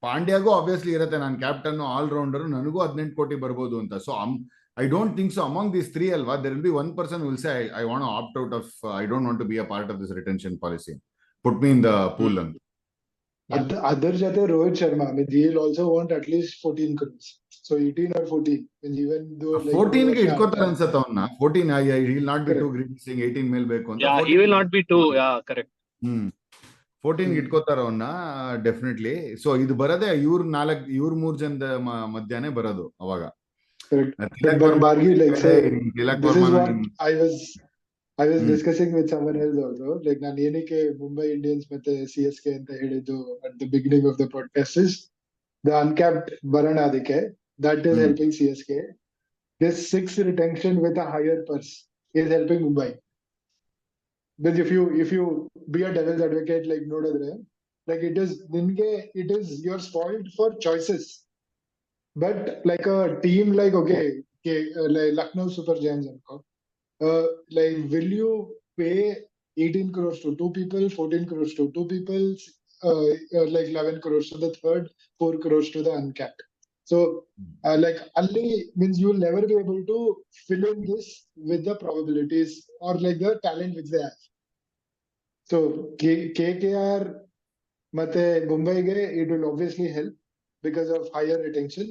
ಪಾಂಡ್ಯಾಗೂ ಆಬ್ವಿಯಸ್ಲಿ ಇರುತ್ತೆ, ನಾನು ಕ್ಯಾಪ್ಟನ್ ಆಲ್ರೌಂಡರ್, ನನಗೂ 18 ಕೋಟಿ ಬರ್ಬೋದು ಅಂತ. So I don't think so among these 3 alva there will be one person who will say I want to opt out of I don't want to be a part of this retention policy, put me in the pool. And other jate Rohit Sharma, I mean he will also want at least 14 crores, so 18 or 14, and even though like 14 ಗೆ ಇಟ್ಕೋತಾರೆ ಅನ್ಸುತ್ತೆ ಅವನ್ನ. 14 he will not be too greedy saying 18 ಮೇಲ್ ಬೇಕು ಅಂತ. Yeah, he will not be too, yeah, correct. 14 ಇಟ್ಕೋತಾರ ಅವನ್ನ ಡೆಫಿನೆಟ್ಲಿ. ಸೊ ಇದು ಬರದೆ ಇವ್ರ 3 ಜನದ ಮಧ್ಯಾಹ್ನ ಬರೋದು ಅವಾಗ. But Bargi, like say, this is what I was discussing with someone else also. Like ನಾನು ಏನಕ್ಕೆ ಮುಂಬೈ ಇಂಡಿಯನ್ಸ್ ಮತ್ತೆ CSK ಅಂತ ಹೇಳಿದ್ದು at the beginning of the podcast is the uncapped ಬರೋಣ ಅದಕ್ಕೆ. That is helping CSK. This 6 retention with a higher purse is helping Mumbai. But if you be a devil's advocate, like ನೋಡಿದ್ರೆ like it is you're spoiled for choices. But like a team like like Lucknow Super Giants, like will you pay 18 crores to two people, 14 crores to two people, like 11 crores to the third, 4 crores to the uncapped? So like Ali means you will never be able to fill in this with the probabilities or like the talent which they have. So KKR ಮತ್ತೆ Mumbaiಗೆ it will obviously help because of higher retention.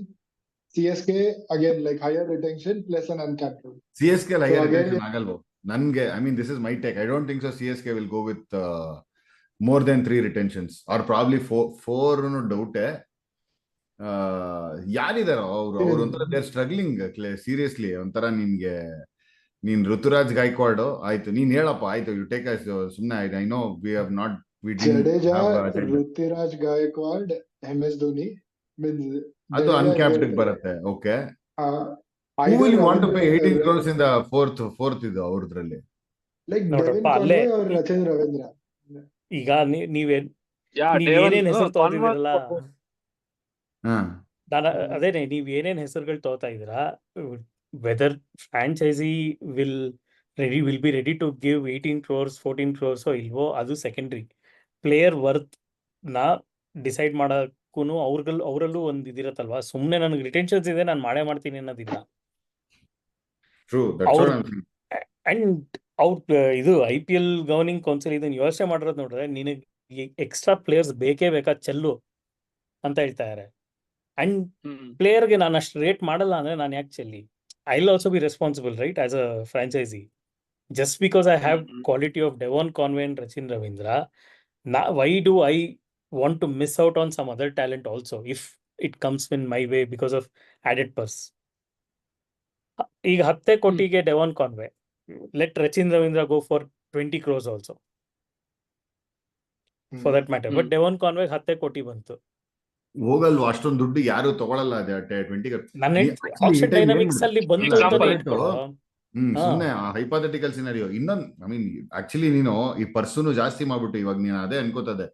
CSK again like higher retention plus an uncapped role. CSK So higher again, retention ಆಗಲ್ವೋ ನನ್ಗೆ? I mean this is my take. I don't think so CSK will go with more than 3 retentions or probably 4 ಡೌಟೆ. ಯಾರಿದಾರೋ ಅವ್ರು ಒಂಥರ ದೇರ್ ಸ್ಟ್ರಗ್ಲಿಂಗ್ ಸೀರಿಯಸ್ಲಿ. ಒಂಥರ ನೀನ್ ಋತುರಾಜ್ ಗಾಯಕ್ವಾಡ್ ಆಯ್ತು, ನೀನ್ ಹೇಳಪ್ಪ ಆಯ್ತು, ಯು ಟೇಕ್ ಸುಮ್ನೆ. I know we have not Jadeja, Ruturaj Gaikwad, MS Dhoni means ಅದು Jadeja ಅನ್ಕ್ಯಾಪ್ಡ್ ಹೇಳ್ತಾರೆ. ಬರುತ್ತೆ. Okay, Either who will you want to Ravindra- pay 18 crores in the fourth ಇದು ಅವ್ರದ್ರಲ್ಲಿ? like ನೋಡ್ರಪ್ಪ, Devin ಅಲ್ಲೇ Conway or Rachin Ravindra. ಈಗ ನೀವೇನ್ Yeah, ನೀವ್ Devon, ಏನೇನ್ ಹೆಸರು ತಗೋತಿದ್ದೀರಲ್ಲ, ಹಾ, ಅದೇನೆ ನೀವ್ ಏನೇನ್ ಹೆಸರುಗಳು ತಗೋತಾ ಇದೀರಾ, whether franchise will be ready to give 18 crores 14 crores ಇಲ್ವೋ ಅದು ಸೆಕೆಂಡ್ರಿ. ಪ್ಲೇಯರ್ ವರ್ತ್ ನ ಡಿಸೈಡ್ ಮಾಡಕ್ಕೂ ಅವರಲ್ಲೂ ಒಂದ್ ಇದಿರತ್ತಲ್ವಾ. ಸುಮ್ನೆ ನನಗೆ ರಿಟೆನ್ಷನ್ಸ್ ಇದೆ ನಾನು ಮಾಡೇ ಮಾಡ್ತೀನಿ ಅನ್ನೋದಿಲ್ಲ. True, that's what I am saying. And ಅವ್ರ ಇದು IPL ಗವರ್ನಿಂಗ್ ಕೌನ್ಸಿಲ್ ಇದನ್ನ ಯೋಚನೆ ಮಾಡಿರೋದು ನೋಡಿದ್ರೆ, ನಿನಗೆ ಎಕ್ಸ್ಟ್ರಾ ಪ್ಲೇಯರ್ಸ್ ಬೇಕೇ ಬೇಕಾ ಚೆಲ್ಲು ಅಂತ ಹೇಳ್ತಾ ಇದಾರೆ. ಅಂಡ್ ಪ್ಲೇಯರ್ಗೆ ನಾನು ಅಷ್ಟು ರೇಟ್ ಮಾಡಲ್ಲ ಅಂದ್ರೆ ನಾನು ಯಾಕೆ ಚೆಲ್ಲಿ? I will also be responsible, right, as a franchise. Just because I have quality of Devon Conway and Rachin Ravindra, why do I want to miss out on some other talent also if it comes in my way because of added purse? ಈಗ 10 ಕೋಟಿಗೆ Devon convoy, let Rachin Ravindra go for 20 crores also for that matter. But Devon Conway 10 ಕೋಟಿ ಬಂತು. ಹೋಗಲ್ವಾ ಅಷ್ಟೊಂದು ದುಡ್ಡು ಯಾರು ತಗೊಳಲ್ಲ. 20 ನನ್ನ ಆಪ್ಷನ್ ಡೈನಾಮಿಕ್ಸ್ ಅಲ್ಲಿ ಬಂತು ಅಂತಾನೆ ಇಟ್ಕೊಳ್ಳೋ. ಸುಮ್ನೆ ಹೈಪಾಥೆಟಿಕಲ್ ಸಿನಾರಿಯೋ. ಇನ್ನೊಂದು, ಐ ಮೀನ್ ಆಕ್ಚುಲಿ ನೀನು ಈ ಪರ್ಸನು ಜಾಸ್ತಿ ಮಾಡ್ಬಿಟ್ಟು ಇವಾಗ ನೀನು ಅದೇ ಅನ್ಕೋತದೆ.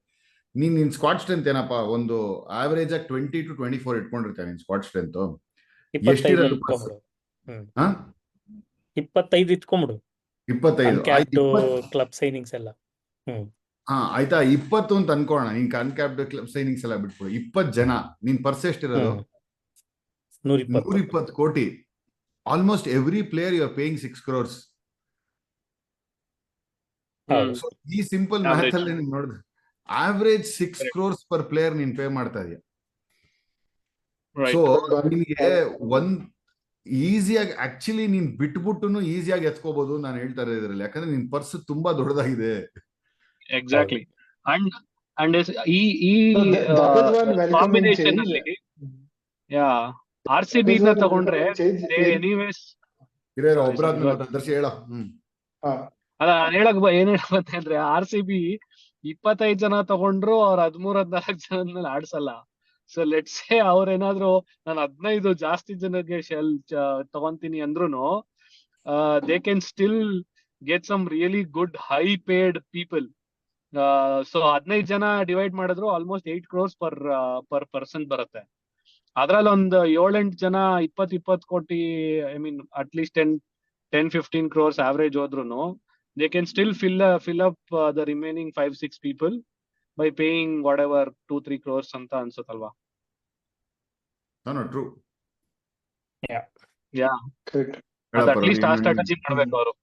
ನಿನ್ ಸ್ಕ್ವಾಡ್ ಸ್ಟ್ರೆಂತ್ ಏನಪ್ಪಾ, ಒಂದು ಆವರೇಜ್ ಆಗಿ 20 to 24 ಇಟ್ಕೊಂಡಿರ್ತಾರೆ ನಿನ್ ಸ್ಕ್ವಾಡ್ ಸ್ಟ್ರೆಂತ್. 25 ಇಟ್ಕೊಂಬಿಡು. 25 ಇಟ್ಕೊಂಬಿಡು. 25 ಕ್ಲಬ್ ಸೈನಿಂಗ್ಸ್ ಎಲ್ಲ. ಆಯ್ತಾ, 20 ಅಂತ ಅನ್ಕೋಣ. ನೀನ್ ಅನ್ಕ್ಯಾಪ್ಡ್ ಕ್ಲಬ್ ಸೈನಿಂಗ್ಸ್ ಎಲ್ಲ ಬಿಟ್ಬಿಡು. 20 ಜನ, ನಿನ್ ಪರ್ಸ್ ಎಷ್ಟಿರೋದು? 120 ಕೋಟಿ. Almost every player you are paying 6 crores. So ಈ ಸಿಂಪಲ್ ಮ್ಯಾಥ್ ಅಲ್ಲಿ ನೀನ್ ನೋಡಿದ್ರೆ ಆವರೇಜ್ 6 crores per player ನೀನ್ ಪೇ ಮಾಡ್ತಾ ಇದೀಯ. ಸೊ ನಿನ್ಗೆ ಒಂದ್ ಈಸಿಯಾಗಿ ಆಕ್ಚುಲಿ ನೀನ್ ಬಿಟ್ಬಿಟ್ಟು ಈಸಿಯಾಗಿ ಎತ್ಕೋಬಹುದು ನಾನು ಹೇಳ್ತಾ ಇದ್ರಲ್ಲಿ. ಯಾಕಂದ್ರೆ ನಿನ್ ಪರ್ಸ್ ತುಂಬಾ ದೊಡ್ಡದಾಗಿದೆ. ಎಕ್ಸಾಕ್ಟ್ಲಿ. ಅಂಡ್ ಈ ಕಾಂಬಿನೇಷನ್ ಅಲ್ಲಿ RCB ನ ತಗೊಂಡ್ರೆ ಎನಿವೇಸ್ ದರ್ಶಿ ಹೇಳ. ಅಲ್ಲ, ನಾನು ಏನ್ ಹೇಳಕ್ ಅಂದ್ರೆ RCB 25 ಜನ ತಗೊಂಡ್ರು ಅವ್ರ 13-14 ಜನದ ಮೇಲೆ ಆಡ್ಸಲ್ಲ. ಸೊ ಲೆಟ್ಸ್ ಸೇ ಅವ್ರೇನಾದ್ರು ನಾನು 15 ಜಾಸ್ತಿ ಜನಕ್ಕೆ ತಗೊಂತೀನಿ ಅಂದ್ರುನು they can still get some really good high paid people. So 15 ಜನ ಡಿವೈಡ್ ಮಾಡಿದ್ರು ಆಲ್ಮೋಸ್ಟ್ 8 crores ಪರ್ ಪರ್ಸನ್ ಬರುತ್ತೆ. ಅದ್ರಲ್ಲಿ ಒಂದು 7-8 ಜನ 20 ಕೋಟಿ, I mean at least 10-15 crores average ಹೋದ್ರುನು they can still fill up the remaining 5-6 people by paying whatever 2-3 crores ಅಂತ ಅನ್ಸುತ್ತಲ್ವಾ? ಟ್ರೂ. ಅಟ್ ಲೀಸ್ಟ್ ಆ ಸ್ಟ್ರಾಟಜಿ ಮಾಡ್ಬೇಕು ಅವರು.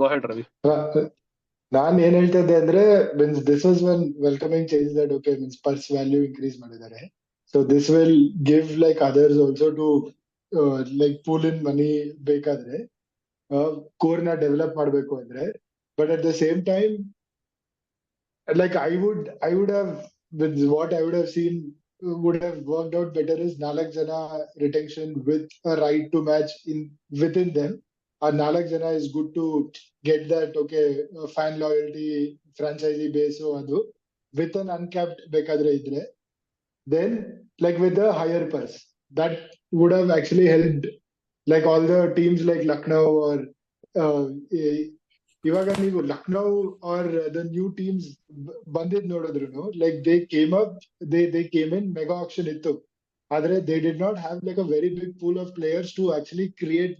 ಗೋ ಹೆಡ್ ರವಿ. ನಾನ್ ಏನ್ ಹೇಳ್ತಾ ಇದ್ದೆ ಅಂದ್ರೆ, means this was one welcoming change that okay means purse value increase ಮಾಡಿದ್ದಾರೆ. So this will give like others also to like pool in money ಬೇಕಾದ್ರೆ, ಕೋರ್ ನ ಡೆವಲಪ್ ಮಾಡ್ಬೇಕು ಅಂದ್ರೆ. But at the same time like I would have, with what I would have seen would have worked out better is 4 jana retention with a right to match within them. 4 jana is good to get that fan loyalty, franchisee base adu with an uncapped bekadre idre, then like with a higher purse that would have actually helped like all the teams like Lucknow or ಇವಾಗ ನೀವು Lucknow or the new teams ಬಂದಿದ್ ನೋಡಿದ್ರು like they came in mega auction ಇತ್ತು, ಆದ್ರೆ they did not have like a very big pool of players to actually create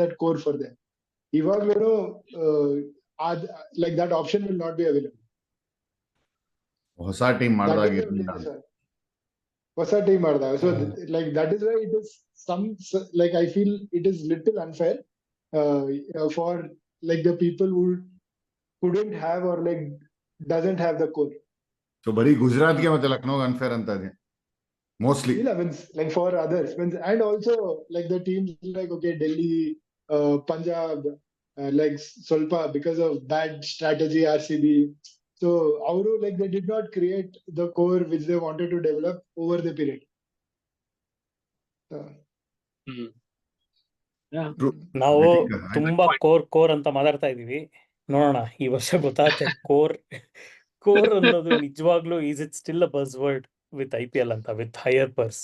that core for them. ಇವಾಗ್ಲೂ like that option will not be available. ಹೊಸ ಟೀಮ್ That ಮಾಡಿದಾಗ is the ಇರ್ಲಿಲ್ಲ. only reason. ಹೊಸ ಟೀಮ್ ಮಾಡಿದಾಗ. So like that is why it is like I feel it is little unfair for like the people who couldn't have or like doesn't have the core. So ಬರೀ ಗುಜರಾತ್ಗೆ ಮತ್ತೆ ಲಕ್ನೋಗೆ ಅನ್ಫೇರ್ ಅಂತ ಇದೆ ಮೋಸ್ಟ್ಲಿ. ಇಲ್ಲ, means like for others, means and also like the teams like okay Delhi, Punjab, like Solpa because of bad strategy RCB. So ಅವರು like they did not create the core which they wanted to develop over the period. ನಾವು ತುಂಬಾ ಕೋರ್ ಅಂತ ಮಾತಾಡ್ತಾ ಇದೀವಿ, ನೋಡೋಣ ಈ ವರ್ಷ ಗೊತ್ತಾಗುತ್ತೆ ಕೋರ್ ಅನ್ನೋದು ನಿಜವಾಗ್ಲೂ is it still a bus word with IPL ಅಂತ, with higher purse.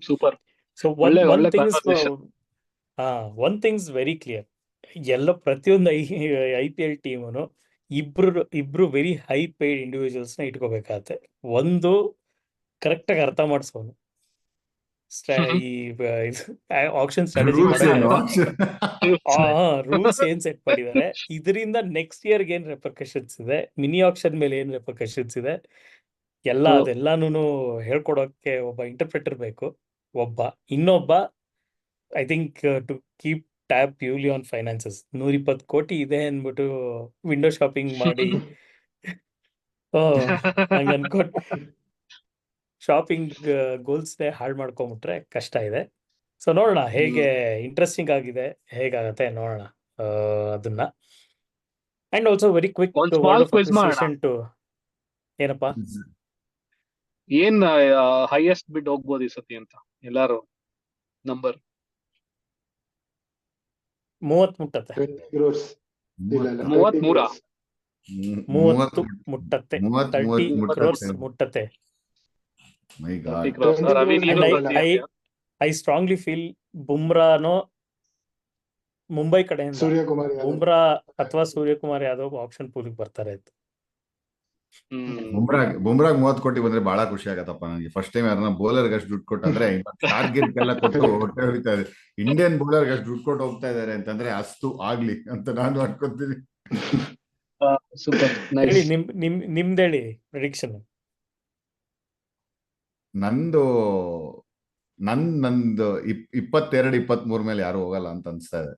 Super. So one things very clear, ಎಲ್ಲ ಪ್ರತಿಯೊಂದು IPL ಟೀಮನು ಇಬ್ರು ವೆರಿ ಹೈ ಪೇಯ್ಡ್ ಇಂಡಿವಿಜುವಲ್ಸ್ ನ ಇಟ್ಕೋಬೇಕಾಗತ್ತೆ. ಒಂದು ಕರೆಕ್ಟ್ ಆಗಿ ಅರ್ಥ ಮಾಡಿಸೋನು ಆಕ್ಷನ್ ಸ್ಟ್ರಾಟಜಿ ರೂಲ್ಸ್ ಏನ್ ಸೆಟ್ ಮಾಡಿದ್ದಾರೆ, ಇದರಿಂದ ನೆಕ್ಸ್ಟ್ ಇಯರ್ ಏನ್ ರೆಪರ್ಕಷನ್ಸ್ ಇದೆ, ಮಿನಿ ಆಕ್ಷನ್ ಮೇಲೆ ಏನ್ ರೆಪರ್ಕಷನ್ಸ್ ಇದೆ, ಅದೆಲ್ಲಾನು ಹೇಳ್ಕೊಡೋಕೆ ಒಬ್ಬ ಇಂಟರ್ಪ್ರೆಟರ್ ಬೇಕು. ಇನ್ನೊಬ್ಬ I think to keep tab purely on finances. 120 ಕೋಟಿ ಇದೆ ಅಂದ್ಬಿಟ್ಟು ವಿಂಡೋ ಶಾಪಿಂಗ್ ಮಾಡಿ ಹಂಗ ಅನ್ಕೊಂಡು ಶಾಪಿಂಗ್ ಗೋಲ್ಸ್ ಹಾಳು ಮಾಡ್ಕೊಂಬಿಟ್ರೆ ಕಷ್ಟ ಇದೆ. ಸೊ ನೋಡೋಣ ಹೇಗೆ ಇಂಟ್ರೆಸ್ಟಿಂಗ್ ಆಗಿದೆ, ಹೇಗಾಗತ್ತೆ ನೋಡೋಣ ಅದನ್ನ. And also very quick to ಏನಪ್ಪಾ ಏನ್ ಹೈಯೆಸ್ಟ್ ಬಿಡ್ ಹೋಗ್ಬೋದು ಈ ಸತಿ ಅಂತ ಎಲ್ಲಾರು ನಂಬರ್ 30 ಮುಟ್ಟತ್ತೆ. 33 30 ಮುಟ್ಟತ್ತೆ. 30 crores ಮುಟ್ಟತ್ತೆ. ಐ ಸ್ಟ್ರಾಂಗ್ಲಿ ಫೀಲ್ ಬುಮ್ರಾನೋ ಮುಂಬೈ ಕಡೆಯಿಂದ ಬುಮ್ರಾ ಅಥವಾ ಸೂರ್ಯಕುಮಾರ್ ಯಾದವ್ ಆಪ್ಷನ್ ಪೂಲಿಗೆ ಬರ್ತಾರೆ. ಬುಮ್ರಾಗ್ 30 ಕೋಟಿ ಬಂದ್ರೆ ಬಹಳ ಖುಷಿ ಆಗತ್ತಪ್ಪ ನನಗೆ. ಫಸ್ಟ್ ಟೈಮ್ ಯಾರನ್ನ ಬೌಲರ್ಗೆ ಅಷ್ಟು ದುಡ್ಡು ಕೊಟ್ಟಂದ್ರೆ ಟಾರ್ಗೆಟ್ಗೆಲ್ಲ ಕೊಟ್ಟು ಹೊಟ್ಟೆ ಹೊರಿತಾ ಇದೆ. ಇಂಡಿಯನ್ ಬೌಲರ್ಗೆ ಅಷ್ಟು ದುಡ್ಡು ಕೊಟ್ಟು ಹೋಗ್ತಾ ಇದಾರೆ ಅಂತಂದ್ರೆ ಅಷ್ಟು ಆಗ್ಲಿ ಅಂತ ನಾನು ಅನ್ಕೊಂತೀನಿ. ನಿಮ್ದೇಳಿ ಪ್ರೆಡಿಕ್ಷನ್. ನಂದು 22-23 ಮೇಲೆ ಯಾರು ಹೋಗಲ್ಲ ಅಂತ ಅನ್ಸ್ತಾ ಇದೆ.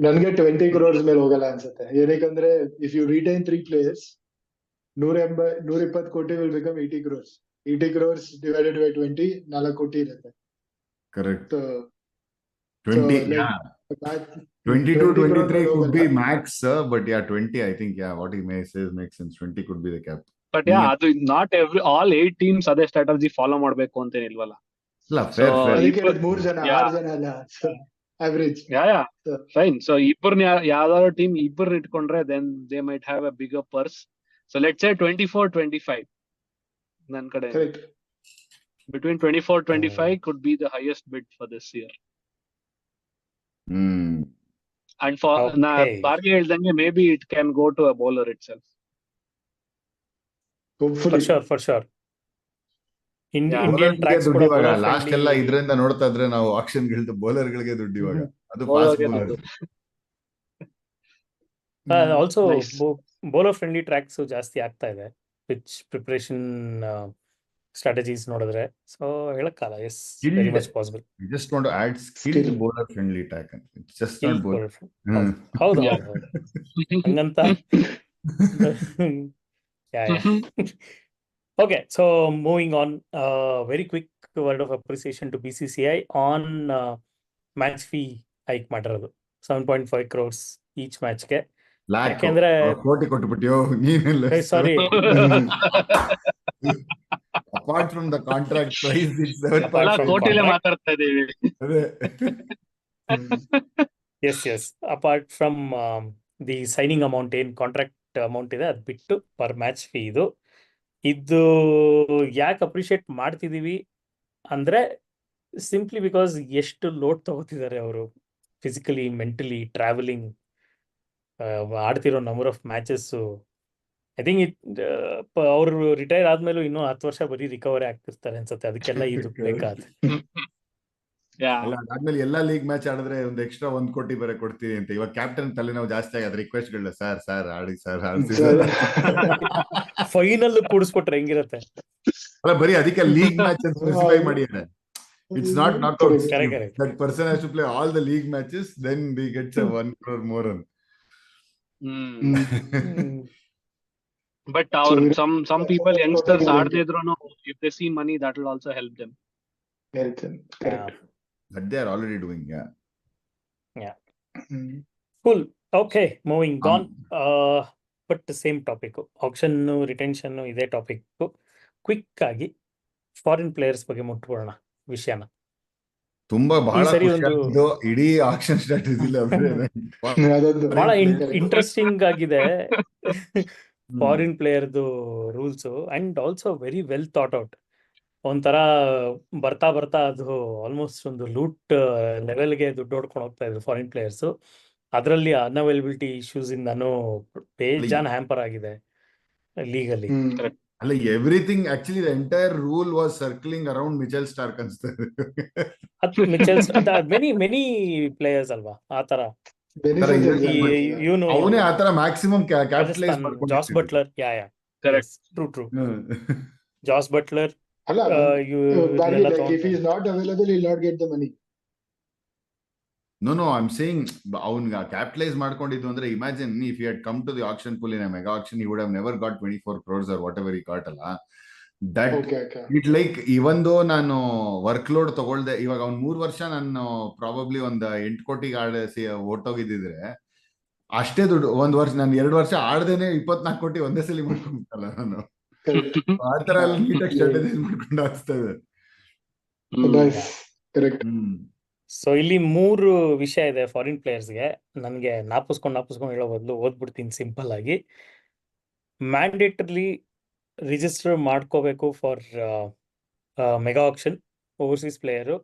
ನನ್ಗೆ 20 crores ಮೇಲೆ ಹೋಗಲ್ಲ ಅನ್ಸುತ್ತೆ. ಏನಕ್ಕಂದ್ರೆ ಇಫ್ ಯು ರಿಟೈನ್ 3 players 120 ಕೋಟಿ will become 80 crores. 80 crores divided by 20 4 ಕೋಟಿ ಇರುತ್ತೆ. Correct. 22-23 could be max, but yeah 20 I think what he says makes sense. 20 could be the cap. But ಅದು ನಾಟ್ all 8 teams ಅದೇ ಸ್ಟ್ರಾಟಜಿ ಫಾಲೋ ಮಾಡ್ಬೇಕು ಅಂತ ಇಲ್ವಲ್ಲ. ಇಲ್ಲ, fair. 3 ಜನ 6 ಜನ ಅಲ್ಲ, average. Fine. So ಇಬ್ಬರನ್ನ ಯಾವ್ದಾದ್ರು ಟೀಮ್ ಇಬ್ಬರನ್ನ ಇಟ್ಕೊಂಡ್ರೆ then they might have a bigger purse. So let's say 24-25 ನನ್ನ ಕಡೆ. Correct. Between 24-25 could be the highest bid for this year. And for ಬಾರ್ಗೆ ಹೇಳ್ದಂಗೆ maybe it can go to a bowler itself. Hopefully. For sure. Indian tracks ಕೂಡ ಲಾಸ್ಟ್ ಎಲ್ಲ ಇದರಿಂದ ನೋಡ್ತಾ ಇದ್ರೆ ನಾವು ಆಕ್ಷನ್ ಗಿಲ್ದು ಬೌಲರ್ ಗಳಿಗೆ ದುಡ್ಡು ಇವಾಗ ಅದು possible. Also bowler friendly tracks ಜಾಸ್ತಿ ಆಗ್ತಾ ಇದೆ ಪಿಚ್ ಪ್ರಿಪರೇಷನ್ ಸ್ಟ್ರಾಟಜೀಸ್ ನೋಡಿದ್ರೆ. ಸೊ ಹೇಳಕ್ಕಾಗಲ್ಲ. Yes, very much possible. I just want to add skilled bowler friendly track. It's just not bowler. ಹೌದು ಹಂಗಂತ. Okay, so moving on, very quick word of appreciation to BCCI on match fee hike ಮಾಡಿರೋದು 7.5 crores each match ಗೆ. ಯಾಕೆಂದ್ರೆ ಕೋಟಿ ಕೊಟ್ಟುಬಿಟ್ಟಿಯೋ ನೀನೆಲ್ಲ. ಸಾರಿ, apart from the contract price it's 7.5 ಕೋಟಿಲೇ ಮಾತಾಡ್ತಾ ಇದೀವಿ. yes apart from the signing amount, ಏನ್ ಕಾಂಟ್ರಾಕ್ಟ್ ಅಮೌಂಟ್ ಇದೆ ಅದು ಬಿಟ್ಟು ಪರ್ ಮ್ಯಾಚ್ ಫೀ ಇದು ಯಾಕೆ ಅಪ್ರಿಷಿಯೇಟ್ ಮಾಡ್ತಿದೀವಿ ಅಂದ್ರೆ ಸಿಂಪ್ಲಿ ಬಿಕಾಸ್ ಎಷ್ಟು ಲೋಡ್ ತಗೋತಿದ್ದಾರೆ ಅವರು, ಫಿಸಿಕಲಿ, ಮೆಂಟಲಿ, ಟ್ರಾವೆಲಿಂಗ್, ಆಡ್ತಿರೋ number of matches. I think ಅವರು ರಿಟೈರ್ ಆದ್ಮೇಲೂ ಇನ್ನೂ 10 ವರ್ಷ ಬರೀ ರಿಕವರಿ ಆಗ್ತಿರ್ತಾರೆ ಅನ್ಸುತ್ತೆ. ಅದಕ್ಕೆಲ್ಲ ಇದು ಬೇಕಾದ. Yeah. ಅಲ್ಲ ಅದಾದ್ಮೇಲೆ ಎಲ್ಲಾ ಲೀಗ್ ಮ್ಯಾಚ್ ಆಡಿದ್ರೆ ಒಂದು ಎಕ್ಸ್ಟ್ರಾ 1 ಕೋಟಿ ಬೇರೆ ಕೊಡ್ತೀವಿ ಅಂತ. ಇವಾಗ ಕ್ಯಾಪ್ಟನ್ ತಲೆನೋವು ಜಾಸ್ತಿ ಆಗದ ರಿಕ್ವೆಸ್ಟ್ ಗಳನ್ನ, ಸರ್ ಆಡಿ ಸರ್ ಆಡ್ಸಿ ಸರ್. ಫೈನಲ್ ಕೂಡಿಸ್ಬಿಟ್ರೆ ಹೆಂಗಿರತ್ತೆ? ಅಲ್ಲ ಬರೀ ಅದಕ್ಕೆ ಲೀಗ್ ಮ್ಯಾಚ್ ಅಂತ ಸ್ಪೆಸಿಫೈ ಮಾಡಿದ್ದಾರೆ. It's not knockout. Correct. That person has to play all the league matches, then he gets a 1 crore more. But some people, youngsters, ಆಡದೇ ಇದ್ರೂ if they see money, that will also help them. Correct. That they are already doing, yeah. Cool. Okay, moving on. But the same topic, auction, retention, ಇದೇ ಟಾಪಿಕ್. ಕ್ವಿಕ್ ಆಗಿ ಫಾರಿನ್ ಪ್ಲೇಯರ್ಸ್ ಬಗ್ಗೆ ಮುಟ್ಕೊಳ್ಳೋಣ ವಿಷಯನ. ತುಂಬಾ ಬಹಳ ಸರಿ ಖುಷಿ ಒಂದು- ಆಗಿದ್ದು ಇಡೀ ಆಕ್ಷನ್ ಸ್ಟ್ರಾಟಜಿ ಬಹಳ ಇಂಟ್ರೆಸ್ಟಿಂಗ್ ಆಗಿದೆ ಫಾರಿನ್ ಪ್ಲೇಯರ್ದು rules, and also very well thought out. ಒಂಥರ ಬರ್ತಾ ಅದು ಆಲ್ಮೋಸ್ಟ್ ಒಂದು ಲೂಟ್ ಲೆವೆಲ್ಗೆ ದುಡ್ಡು ಹೊಡ್ಕೊಂಡು ಹೋಗ್ತಾ ಇದ್ರು ಫಾರಿನ್ ಪ್ಲೇಯರ್ಸ್. ಅದರಲ್ಲಿ ಅನ್ಅವೈಲಬಿಲಿಟಿ ಇಶ್ಯೂಸ್ ಇಂದಾನು ಬೇಜಾನ್ ಹ್ಯಾಂಪರ್ ಆಗಿದೆ ಲೀಗಲ್ಲಿ. ಅಲ್ಲ everything actually the entire rule was circling around Mitchell Starc ಅನ್ಸ್ತದೆ. ಅದು ಮೆನಿ ಪ್ಲೇಯರ್ಸ್ ಅಲ್ವಾ ಆತರ. ಇವನು ಅವನೇ ಆತರ maximum capitalise Jos Buttler, Correct. True Jos Buttler. if he is not available, he will not get the money. No, I'm saying ಅವ್ನ್ಗ ಕ್ಯಾಪಿಟಲೈಸ್ ಮಾಡ್ಕೊಂಡಿದ್ದು ಅಂದ್ರೆ, imagine if he had come to the auction pool in a mega auction, he would have never got 24 crores or whatever he got ಅಲ್ಲ. That it like even though ನಾನು ವರ್ಕ್ ಲೋಡ್ ತಗೊಳ್ದೆ, ಇವಾಗ ಅವ್ನ್ 3 ವರ್ಷ ನಾನು ಪ್ರಾಬಬ್ಲಿ ಒಂದ್ 8 ಕೋಟಿಗೆ ಆಡಿಸಿ ಓಟೋಗಿದ್ದಿದ್ರೆ ಅಷ್ಟೇ ದುಡ್ಡು. 1 ವರ್ಷ ನಾನು 2 ವರ್ಷ ಆಡ್ದೇನೆ 24 ಕೋಟಿ ಒಂದೇ ಸಲ ಮಾಡ್ಕೊಂಡ್ಬಿಟ್ಟಲ್ಲ ನಾನು. ಆತರ ಎಲ್ಲ ನೀಟಾಗಿ ಸ್ಟ್ರಾಟಜೈಸ್ ಮಾಡ್ಕೊಂಡು ಆಗ್ತದೆ. ಸೊ ಇಲ್ಲಿ 3 ವಿಷಯ ಇದೆ ಫಾರಿನ್ ಪ್ಲೇಯರ್ಸ್ಗೆ. ನನಗೆ ನಾಪಿಸ್ಕೊಂಡು ಹೇಳೋ ಬದಲು ಓದ್ಬಿಡ್ತೀನಿ ಸಿಂಪಲ್ ಆಗಿ. ಮ್ಯಾಂಡೇಟರ್ಲಿ ರಿಜಿಸ್ಟರ್ ಮಾಡ್ಕೋಬೇಕು for mega auction overseas player.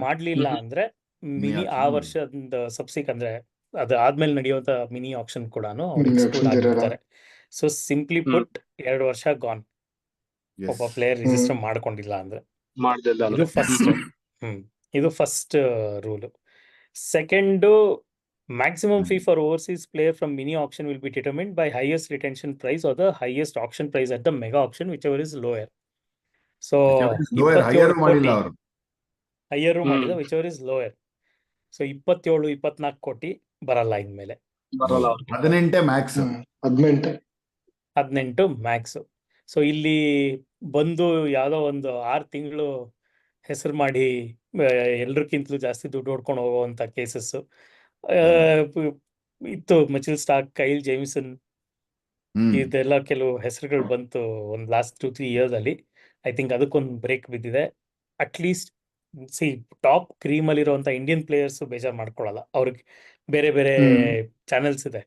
ಮಾಡ್ಲಿಲ್ಲ ಅಂದ್ರೆ ಮಿನಿ ಆ ವರ್ಷದ ಸಬ್ಸಿಕ್ ಅಂದ್ರೆ ಅದು ಆದ್ಮೇಲೆ ನಡೆಯುವಂತ ಮಿನಿ ಆಕ್ಷನ್ ಕೂಡ ಎಕ್ಸ್ಕ್ಲೂಡ್ ಆಗಿರ್ತಾರೆ. ಸೊ ಸಿಂಪ್ಲಿ ಪುಟ್ 2 ವರ್ಷ ಗಾನ್ ಒಬ್ಬ ಪ್ಲೇಯರ್ ರಿಜಿಸ್ಟರ್ ಮಾಡ್ಕೊಂಡಿಲ್ಲ ಅಂದ್ರೆ. ಇದು first rule. Second, maximum fee for overseas player from mini auction will be determined by highest retention price or the highest auction price at the mega auction, whichever is lower. So higher ಮಾಡಿಲ್ಲ ಅವರು, ಹೈಯರ್ ಮಾಡಿದ whichever is lower. ಸೊ 27-24 ಕೋಟಿ ಬರಲ್ಲ ಇನ್ಮೇಲೆ. 18 ಮ್ಯಾಕ್ಸ್, 18 ಮ್ಯಾಕ್ಸ್. ಸೊ ಇಲ್ಲಿ ಬಂದು ಯಾವ್ದೋ ಒಂದು 6 ತಿಂಗಳು ಹೆಸರು ಮಾಡಿ ಎಲ್ರಿಗಿಂತಲೂ ಜಾಸ್ತಿ ದುಡ್ಡು ಹೊಡ್ಕೊಂಡು ಹೋಗುವಂತ ಕೇಸಸ್ ಇತ್ತು. ಮಿಚೆಲ್ ಸ್ಟಾರ್ಕ್, ಕೈಲ್ ಜೇಮಿಸನ್, ಇದೆಲ್ಲ ಕೆಲವು ಹೆಸರುಗಳು ಬಂತು ಒಂದು ಲಾಸ್ಟ್ 2-3 ಇಯರ್ಸ್ ಅಲ್ಲಿ. ಐ ಥಿಂಕ್ ಅದಕ್ಕೊಂದು ಬ್ರೇಕ್ ಬಿದ್ದಿದೆ. ಅಟ್ಲೀಸ್ಟ್ ಟಾಪ್ ಕ್ರೀಮ್ ಅಲ್ಲಿ ಇರುವಂತ ಇಂಡಿಯನ್ ಪ್ಲೇಯರ್ಸ್ ಬೇಜಾರು ಮಾಡ್ಕೊಳ್ಳಲ್ಲ, ಅವ್ರಿಗೆ ಬೇರೆ ಬೇರೆ ಚಾನೆಲ್ಸ್ ಇದೆ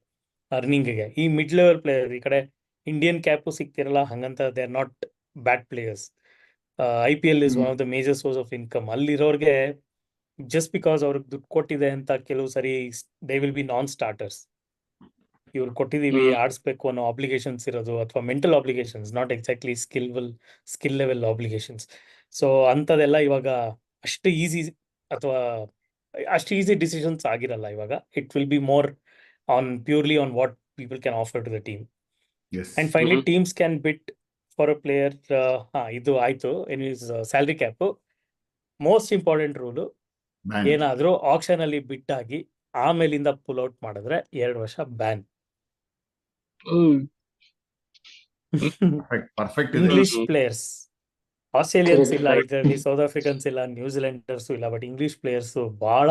ಅರ್ನಿಂಗ್ಗೆ. ಈ ಮಿಡ್ ಲೆವೆಲ್ ಪ್ಲೇಯರ್ ಈ ಕಡೆ ಇಂಡಿಯನ್ ಕ್ಯಾಪು ಸಿಗ್ತಿರಲ್ಲ, ಹಂಗಂತ they are not bad players. IPL is one of the major source of income. ಅಲ್ಲಿರೋರ್ಗೆ ಜಸ್ಟ್ ಬಿಕಾಸ್ ಅವ್ರಿಗೆ ದುಡ್ಡು ಕೊಟ್ಟಿದೆ ಅಂತ ಕೆಲವು ಸರಿ they will be non starters. ಇವ್ರು ಕೊಟ್ಟಿದೀವಿ ಆಡಿಸ್ಬೇಕು ಅನ್ನೋ ಆಬ್ಲಿಗೇಷನ್ಸ್ ಇರೋದು, ಅಥವಾ mental obligations, not exactly skill level obligations. So ಅಂಥದ್ದೆಲ್ಲ ಇವಾಗ ಅಷ್ಟು ಈಸಿ ಡಿಸಿಷನ್ಸ್ ಆಗಿರಲ್ಲ ಇವಾಗ. It will be more on purely on what people can offer to the team. And finally teams can bit for a player. ಇದು ಆಯ್ತು, salary cap. Most important rule, ಏನಾದ್ರೂ ಆಕ್ಷನ್ ಅಲ್ಲಿ ಬಿಟ್ಟಾಗಿ ಆಮೇಲಿಂದ ಪುಲ್ ಔಟ್ ಮಾಡಿದ್ರೆ 2 ವರ್ಷ ಬ್ಯಾನ್. ಇಂಗ್ಲಿಷ್ ಪ್ಲೇಯರ್ಸ್, ಆಸ್ಟ್ರೇಲಿಯನ್ಸ್ ಇಲ್ಲ ಇದರಲ್ಲಿ, ಸೌತ್ ಆಫ್ರಿಕನ್ಸ್ ಇಲ್ಲ, ನ್ಯೂಜಿಲೆಂಡರ್ಸ್ ಇಲ್ಲ, ಬಟ್ ಇಂಗ್ಲಿಷ್ ಪ್ಲೇಯರ್ಸ್ ಬಹಳ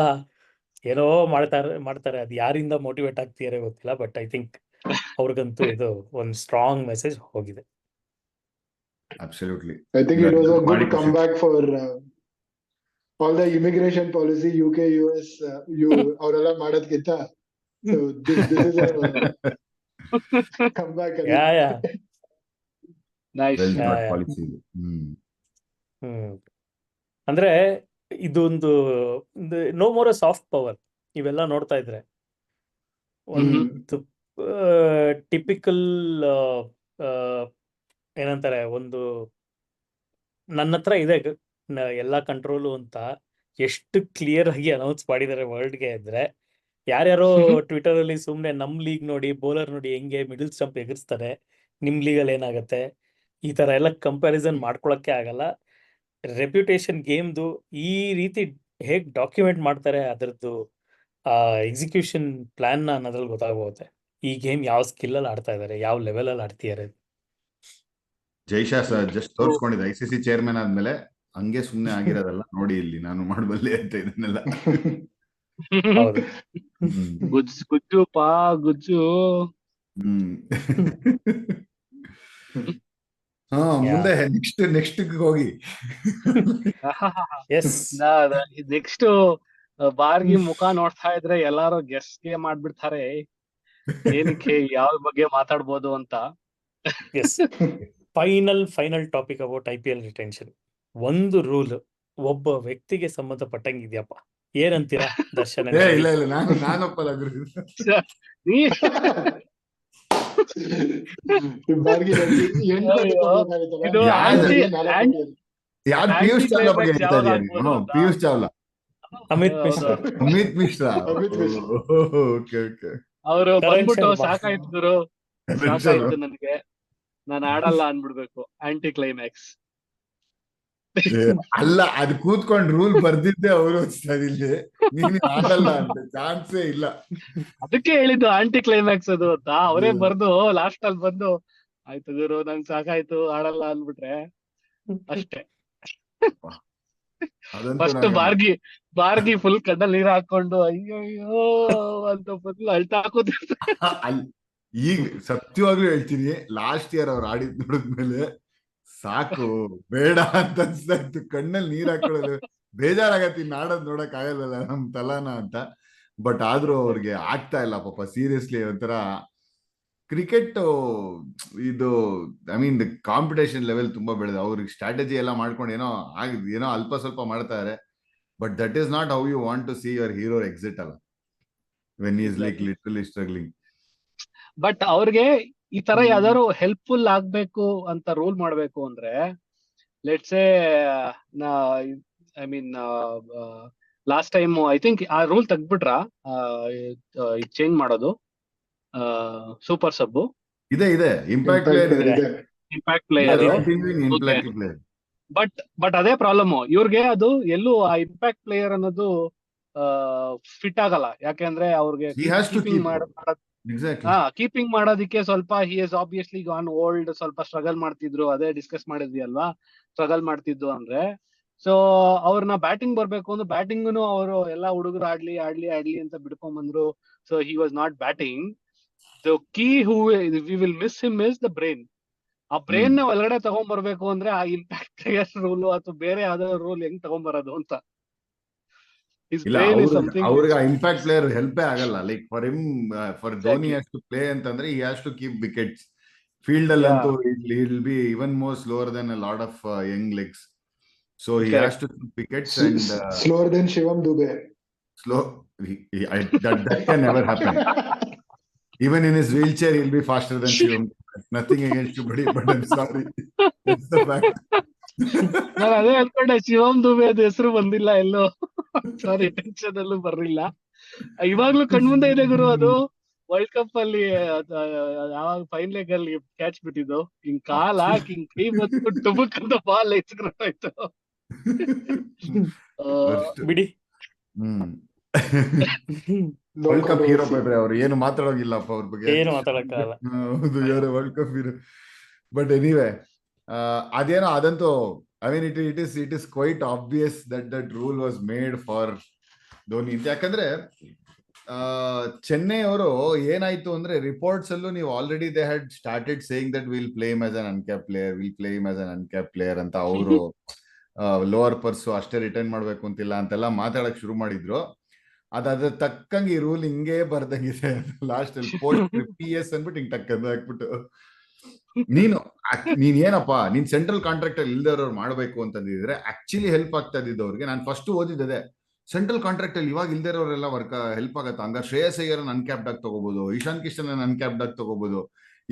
ಏನೋ ಮಾಡ್ತಾರೆ. ಅದು ಯಾರಿಂದ ಮೋಟಿವೇಟ್ ಆಗ್ತಿದಾರೆ ಗೊತ್ತಿಲ್ಲ, ಬಟ್ ಐ ಥಿಂಕ್ ಅವ್ರಿಗಂತೂ ಇದು ಒಂದು ಸ್ಟ್ರಾಂಗ್ ಮೆಸೇಜ್ ಹೋಗಿದೆ. Absolutely. I think it was a good comeback for all the immigration policy UK US ಅವರೆಲ್ಲ ಮಾಡೋದಕ್ಕಿಂತ this is a comeback. Nice. policy. ಅಂದ್ರೆ ಇದೊಂದು ನೋ ಮೋರ್ ಸಾಫ್ಟ್ ಪವರ್ ಇವೆಲ್ಲ ನೋಡ್ತಾ ಇದ್ರೆ ಒಂದು ಟಿಪಿಕಲ್ ಏನಂತಾರೆ, ಒಂದು ನನ್ನ ಹತ್ರ ಇದೆ ಎಲ್ಲ ಕಂಟ್ರೋಲು ಅಂತ ಎಷ್ಟು ಕ್ಲಿಯರ್ ಆಗಿ ಅನೌನ್ಸ್ ಮಾಡಿದ್ದಾರೆ ವರ್ಲ್ಡ್ಗೆ ಅಂದ್ರೆ, ಯಾರ್ಯಾರೋ ಟ್ವಿಟರ್ ಅಲ್ಲಿ ಸುಮ್ನೆ ನಮ್ ಲೀಗ್ ನೋಡಿ, ಬೌಲರ್ ನೋಡಿ ಹೆಂಗೆ ಮಿಡಲ್ ಸ್ಟಂಪ್ ಎಗರಿಸ್ತಾರೆ, ನಿಮ್ ಲೀಗಲ್ಲಿ ಏನಾಗತ್ತೆ, ಈ ತರ ಎಲ್ಲ ಕಂಪ್ಯಾರಿಸನ್ ಮಾಡ್ಕೊಳಕ್ಕೆ ಆಗಲ್ಲ. ರೆಪ್ಯುಟೇಷನ್ ಗೇಮ್ದು ಈ ರೀತಿ ಹೇಗ್ ಡಾಕ್ಯುಮೆಂಟ್ ಮಾಡ್ತಾರೆ ಅದರದ್ದು ಎಕ್ಸಿಕ್ಯೂಷನ್ ಪ್ಲಾನ್ ನ ಅನ್ನೋದ್ರಲ್ಲಿ ಗೊತ್ತಾಗೋಗುತ್ತೆ ಈ ಗೇಮ್ ಯಾವ ಸ್ಕಿಲ್ ಅಲ್ಲಿ ಆಡ್ತಾ ಇದಾರೆ, ಯಾವ ಲೆವೆಲ್ ಅಲ್ಲಿ ಆಡ್ತಿದ್ದಾರೆ. Jay Shah sir just ತೋರ್ಸ್ಕೊಂಡಿದ್ದೆ ICC chairman ಆದ್ಮೇಲೆ ಹಂಗೆ ಸುಮ್ನೆ ಆಗಿರೋದಲ್ಲ ನೋಡಿ, ಇಲ್ಲಿ ನಾನು ಮಾಡಬಲ್ಲೆ ಅಂತ ಇದನ್ನೆಲ್ಲ. ಹೌದು. ಗುಜ್ಜು ಪಾ ಗುಜ್ಜು. ಹಾ, ಮುಂದೆ ನೆಕ್ಸ್ಟ್ ಹೋಗಿ. ಎಸ್, ನೆಕ್ಸ್ಟ್ ಬಾರ್ಗಿ ಮುಖ ನೋಡ್ತಾ ಇದ್ರೆ ಎಲ್ಲಾರು ಗೆಸ್ಗೆ ಮಾಡ್ಬಿಡ್ತಾರೆ ಏನಕ್ಕೆ ಯಾವ ಬಗ್ಗೆ ಮಾತಾಡ್ಬೋದು ಅಂತ. Yes. Final topic about IPL retention. ಒಂದು ರೂಲ್ ಒಬ್ಬ ವ್ಯಕ್ತಿಗೆ ಸಂಬಂಧಪಟ್ಟಂಗೆ ಇದೆಯಪ್ಪ, ಏನಂತೀರಾ ದರ್ಶನ್? ಇಲ್ಲ ನಾನೊಪ್ಪಲ್ಲ ಗುರು. ಯಾರು ಪಿಯೂಷ್ ಚಾವ್ಲಾ ಬಗ್ಗೆ ಹೇಳ್ತಾ ಇದೀಯ ನೀನು? ಪಿಯೂಷ್ ಚಾವ್ಲಾ, ಅಮಿತ್ ಮಿಶ್ರಾ. ಅಮಿತ್ ಮಿಶ್ರಾ. ಓಕೆ. ಅವರು ಬಂದ್ಬಿಟ್ಟು ಸಾಕಾಯ್ತು ನನಗೆ, ನಾನು ಆಡಲ್ಲ ಅನ್ಬಿಡ್ಬೇಕು ಆಂಟಿ ಕ್ಲೈಮ್ಯಾಕ್ಸ್. ಅಲ್ಲ, ಅದು ಕೂತ್ಕೊಂಡು ರೂಲ್ ಬರ್ದಿದ್ದೆ ಅವರು ಇಲ್ಲಿ, ನೀನು ಆಡಲ್ಲ ಅಂತ ಚಾನ್ಸೇ ಇಲ್ಲ. ಅದಕ್ಕೆ ಹೇಳಿದ್ದು ಆಂಟಿ ಕ್ಲೈಮ್ಯಾಕ್ಸ್ ಅದು ಅಂತ. ಅವರೇ ಬರ್ದು ಲಾಸ್ಟ್ ಅಲ್ಲಿ ಬಂದು ಆಯ್ತು ಗುರು ನಂಗೆ ಸಾಕಾಯ್ತು ಆಡಲ್ಲ ಅನ್ಬಿಟ್ರೆ ಅಷ್ಟೇ. ಫಸ್ಟ್ ಬಾರ್ಗಿ ಫುಲ್ ಕಣ್ಣಲ್ಲಿ ನೀರ್ ಹಾಕೊಂಡು ಅಯ್ಯೋ ಅಂತ ಫುಲ್ ಅಳ್ತಾ ಹಾಕೋದಿರ್ತಾರೆ. ಈಗ ಸತ್ಯವಾಗ್ಲೂ ಹೇಳ್ತೀನಿ, ಲಾಸ್ಟ್ ಇಯರ್ ಅವ್ರು ಆಡಿದ್ ನೋಡಿದ್ಮೇಲೆ ಸಾಕು ಬೇಡ ಅಂತ ಅನ್ಸ್ತಾ ಇತ್ತು. ಕಣ್ಣಲ್ಲಿ ನೀರ್ ಹಾಕೊಳ್ಳೋದು ಬೇಜಾರಾಗತ್ತೆ, ಇನ್ನು ಆಡೋದ್ ನೋಡಕ್ ಆಗಲ್ಲ ನಮ್ ತಲಾನ ಅಂತ. ಬಟ್ ಆದ್ರೂ ಅವ್ರಿಗೆ ಆಗ್ತಾ ಇಲ್ಲ ಪಾಪ, ಸೀರಿಯಸ್ಲಿ. ಒಂಥರ ಕ್ರಿಕೆಟ್ ಇದು, I mean the competition level ತುಂಬಾ ಬೆಳೆದ. ಅವ್ರಿಗೆ ಸ್ಟ್ರಾಟಜಿ ಎಲ್ಲ ಮಾಡ್ಕೊಂಡು ಏನೋ ಅಲ್ಪ ಸ್ವಲ್ಪ ಮಾಡ್ತಾರೆ. But that is not how you want to see your hero exit ಅಲ್ಲ, when is like literally struggling. But ಅವ್ರಿಗೆ ಈ ತರ ಯಾವ್ದಾದ್ರು ಹೆಲ್ಪ್ಫುಲ್ ಆಗ್ಬೇಕು ಅಂತ ರೂಲ್ ಮಾಡ್ಬೇಕು ಅಂದ್ರೆ, let's say I mean last time I think ಆ ರೂಲ್ ತೆಗ್ದ್ಬಿಟ್ರ ಚೇಂಜ್ ಮಾಡೋದು ಸೂಪರ್ ಸಬ್ ಇದೆ ಇಂಪ್ಯಾಕ್ಟ್ ಪ್ಲೇಯರ್. ಬಟ್ ಅದೇ ಪ್ರಾಬ್ಲಮ್ ಇವ್ರಿಗೆ, ಅದು ಎಲ್ಲೂ ಆ ಇಂಪ್ಯಾಕ್ಟ್ ಪ್ಲೇಯರ್ ಅನ್ನೋದು ಫಿಟ್ ಆಗಲ್ಲ. ಯಾಕೆಂದ್ರೆ ಅವ್ರಿಗೆ ಕೀಪಿಂಗ್ ಮಾಡೋದಿಕ್ಕೆ ಸ್ವಲ್ಪ he is obviously gone old, ಸ್ವಲ್ಪ ಸ್ಟ್ರಗಲ್ ಮಾಡ್ತಿದ್ರು. ಅದೇ ಡಿಸ್ಕಸ್ ಮಾಡಿದ್ವಿ ಅಲ್ವಾ, ಸ್ಟ್ರಗಲ್ ಮಾಡ್ತಿದ್ದು ಅಂದ್ರೆ. ಸೊ ಅವ್ರನ್ನ ಬ್ಯಾಟಿಂಗ್ ಬರ್ಬೇಕು ಅಂದ್ರೆ ಬ್ಯಾಟಿಂಗ್ನು ಅವರು ಎಲ್ಲಾ ಹುಡುಗರು ಆಡ್ಲಿ ಅಂತ ಬಿಡ್ಕೊಂಡ್ ಬಂದ್ರು. So he was not batting. The key who we will miss him is the brain. ಆ ಬ್ರೈನ್ ನ ಒಳಗಡೆ ತಗೊಂಡ್ ಬರ್ಬೇಕು ಅಂದ್ರೆ ಆ ಇಂಪ್ಯಾಕ್ಟ್ ಪ್ಲೇಯರ್ ರೂಲ್ ಅಥವಾ ಬೇರೆ ಯಾವ್ದಾದ್ರು ರೂಲ್ ಹೆಂಗ್ ತಗೊಂಡ್ಬರೋದು ಅಂತ. ಅವ್ರಿಗೆ ಇಂಪ್ಯಾಕ್ಟ್ ಪ್ಲೇಯರ್ ಹೆಲ್ಪೇ ಆಗಲ್ಲ. Like for Dhoni has to play ಅಂತಂದ್ರೆ he has to keep wickets. Field ಅಲ್ಲಂತೂ he'll be even more slower than a lot of young legs. So he has to keep wickets and slower than Shivam Dube. That can never happen. Even in his wheelchair he'll be faster than Shivam. Nothing against you buddy, but I'm sorry. That's the fact. ನಾನು ಅದೇ ಅನ್ಕೊಂಡೆ, ಶಿವಮ್ ದುಬೆ ಅದ ಹೆಸರು ಬಂದಿಲ್ಲ ಎಲ್ಲೋ, ಸಾರಿ ಟೆನ್ಷನ್ ಅಲ್ಲೂ ಬರ್ಲಿಲ್ಲ. ಇವಾಗ್ಲೂ ಕಣ್ಮುಂದೆ ಇದೆ ಗುರು. ಅದು ವರ್ಲ್ಡ್ ಕಪ್ ಅಲ್ಲಿ ಯಾವಾಗ ಫೈನ್ ಲೆಗ್ ಅಲ್ಲಿ ಕ್ಯಾಚ್ ಬಿಟ್ಟಿದ್ದು, ಹಿಂಗ್ ಕಾಲ್ ಹಾಕಿ ಹಿಂಗ್ ಕೈ ಬಂದ್ಬಿಟ್ಟು ಟುಬುಕ್ ಅಂತ ಬಾಲ್ ಎಚ್ಕೊಳ್ತಾಯ್ತು. ಬಿಡಿ, ವರ್ಲ್ಡ್ ಕಪ್ ಹೀರೋ ಪೇಪರ್. ಅವ್ರು ಏನು ಮಾತಾಡೋಗಿಲ್ಲಪ್ಪ ಅವ್ರ ಬಗ್ಗೆ, ಏನು ಮಾತಾಡಕ್ಕಾಗಲ್ಲ. ಹೌದು, ಯಾರು world cup hero. But anyway, ಅದೇನೋ ಅದಂತೂ I mean it is quite obvious that rule was made for Dhoni ಅಂತ. ಯಾಕಂದ್ರೆ ಚೆನ್ನೈ ಅವರು ಏನಾಯ್ತು ಅಂದ್ರೆ, ರಿಪೋರ್ಟ್ಸ್ ಅಲ್ಲೂ ನೀವು already they had started saying that will play him as an uncap player ಅಂತ. ಅವರು ಲೋವರ್ ಪರ್ಸು ಅಷ್ಟೇ ರಿಟರ್ನ್ ಮಾಡ್ಬೇಕು ಅಂತಿಲ್ಲ ಅಂತೆಲ್ಲ ಮಾತಾಡಕ್ ಶುರು ಮಾಡಿದ್ರು. ಅದಾದ ತಕ್ಕಂಗೆ ಈ ರೂಲ್ ಹಿಂಗೇ ಬರ್ದಂಗಿದೆ ಲಾಸ್ಟ್ ಅಲ್ಲಿ. PS ಅಂದ್ಬಿಟ್ಟು ಹಿಂಗ್ ಟಕ್ಕಂದ ಹಾಕ್ಬಿಟ್ಟು ನೀನ್ ಏನಪ್ಪಾ ನೀನ್ ಸೆಂಟ್ರಲ್ ಕಾಂಟ್ರಾಕ್ಟ್ ಅಲ್ಲಿ ಇಲ್ದವ್ರು ಮಾಡ್ಬೇಕು ಅಂತಂದಿದ್ರೆ ಆಕ್ಚುಲಿ ಹೆಲ್ಪ್ ಆಗ್ತಾ ಇದ್ದವ್ರಿಗೆ. ನಾನು ಫಸ್ಟ್ ಓದಿದ್ದೆ ಸೆಂಟ್ರಲ್ ಕಾಂಟ್ರಾಕ್ಟ್ ಅಲ್ಲಿ ಇವಾಗ ಇಲ್ದಿರೋರೆಲ್ಲ ವರ್ಕ್ ಹೆಲ್ಪ್ ಆಗತ್ತ. ಹಂಗ ಶ್ರೇಯಸ್ ಅಯ್ಯರ್ ಅನ್ಕ್ಯಾಪ್ಡ್ ಆಗಿ ತಗೋಬಹುದು, ಇಶಾನ್ ಕಿಶನ್ ಅನ್ಕ್ಯಾಪ್ಡ್ ಆಗಿ ತಗೋಬಹುದು.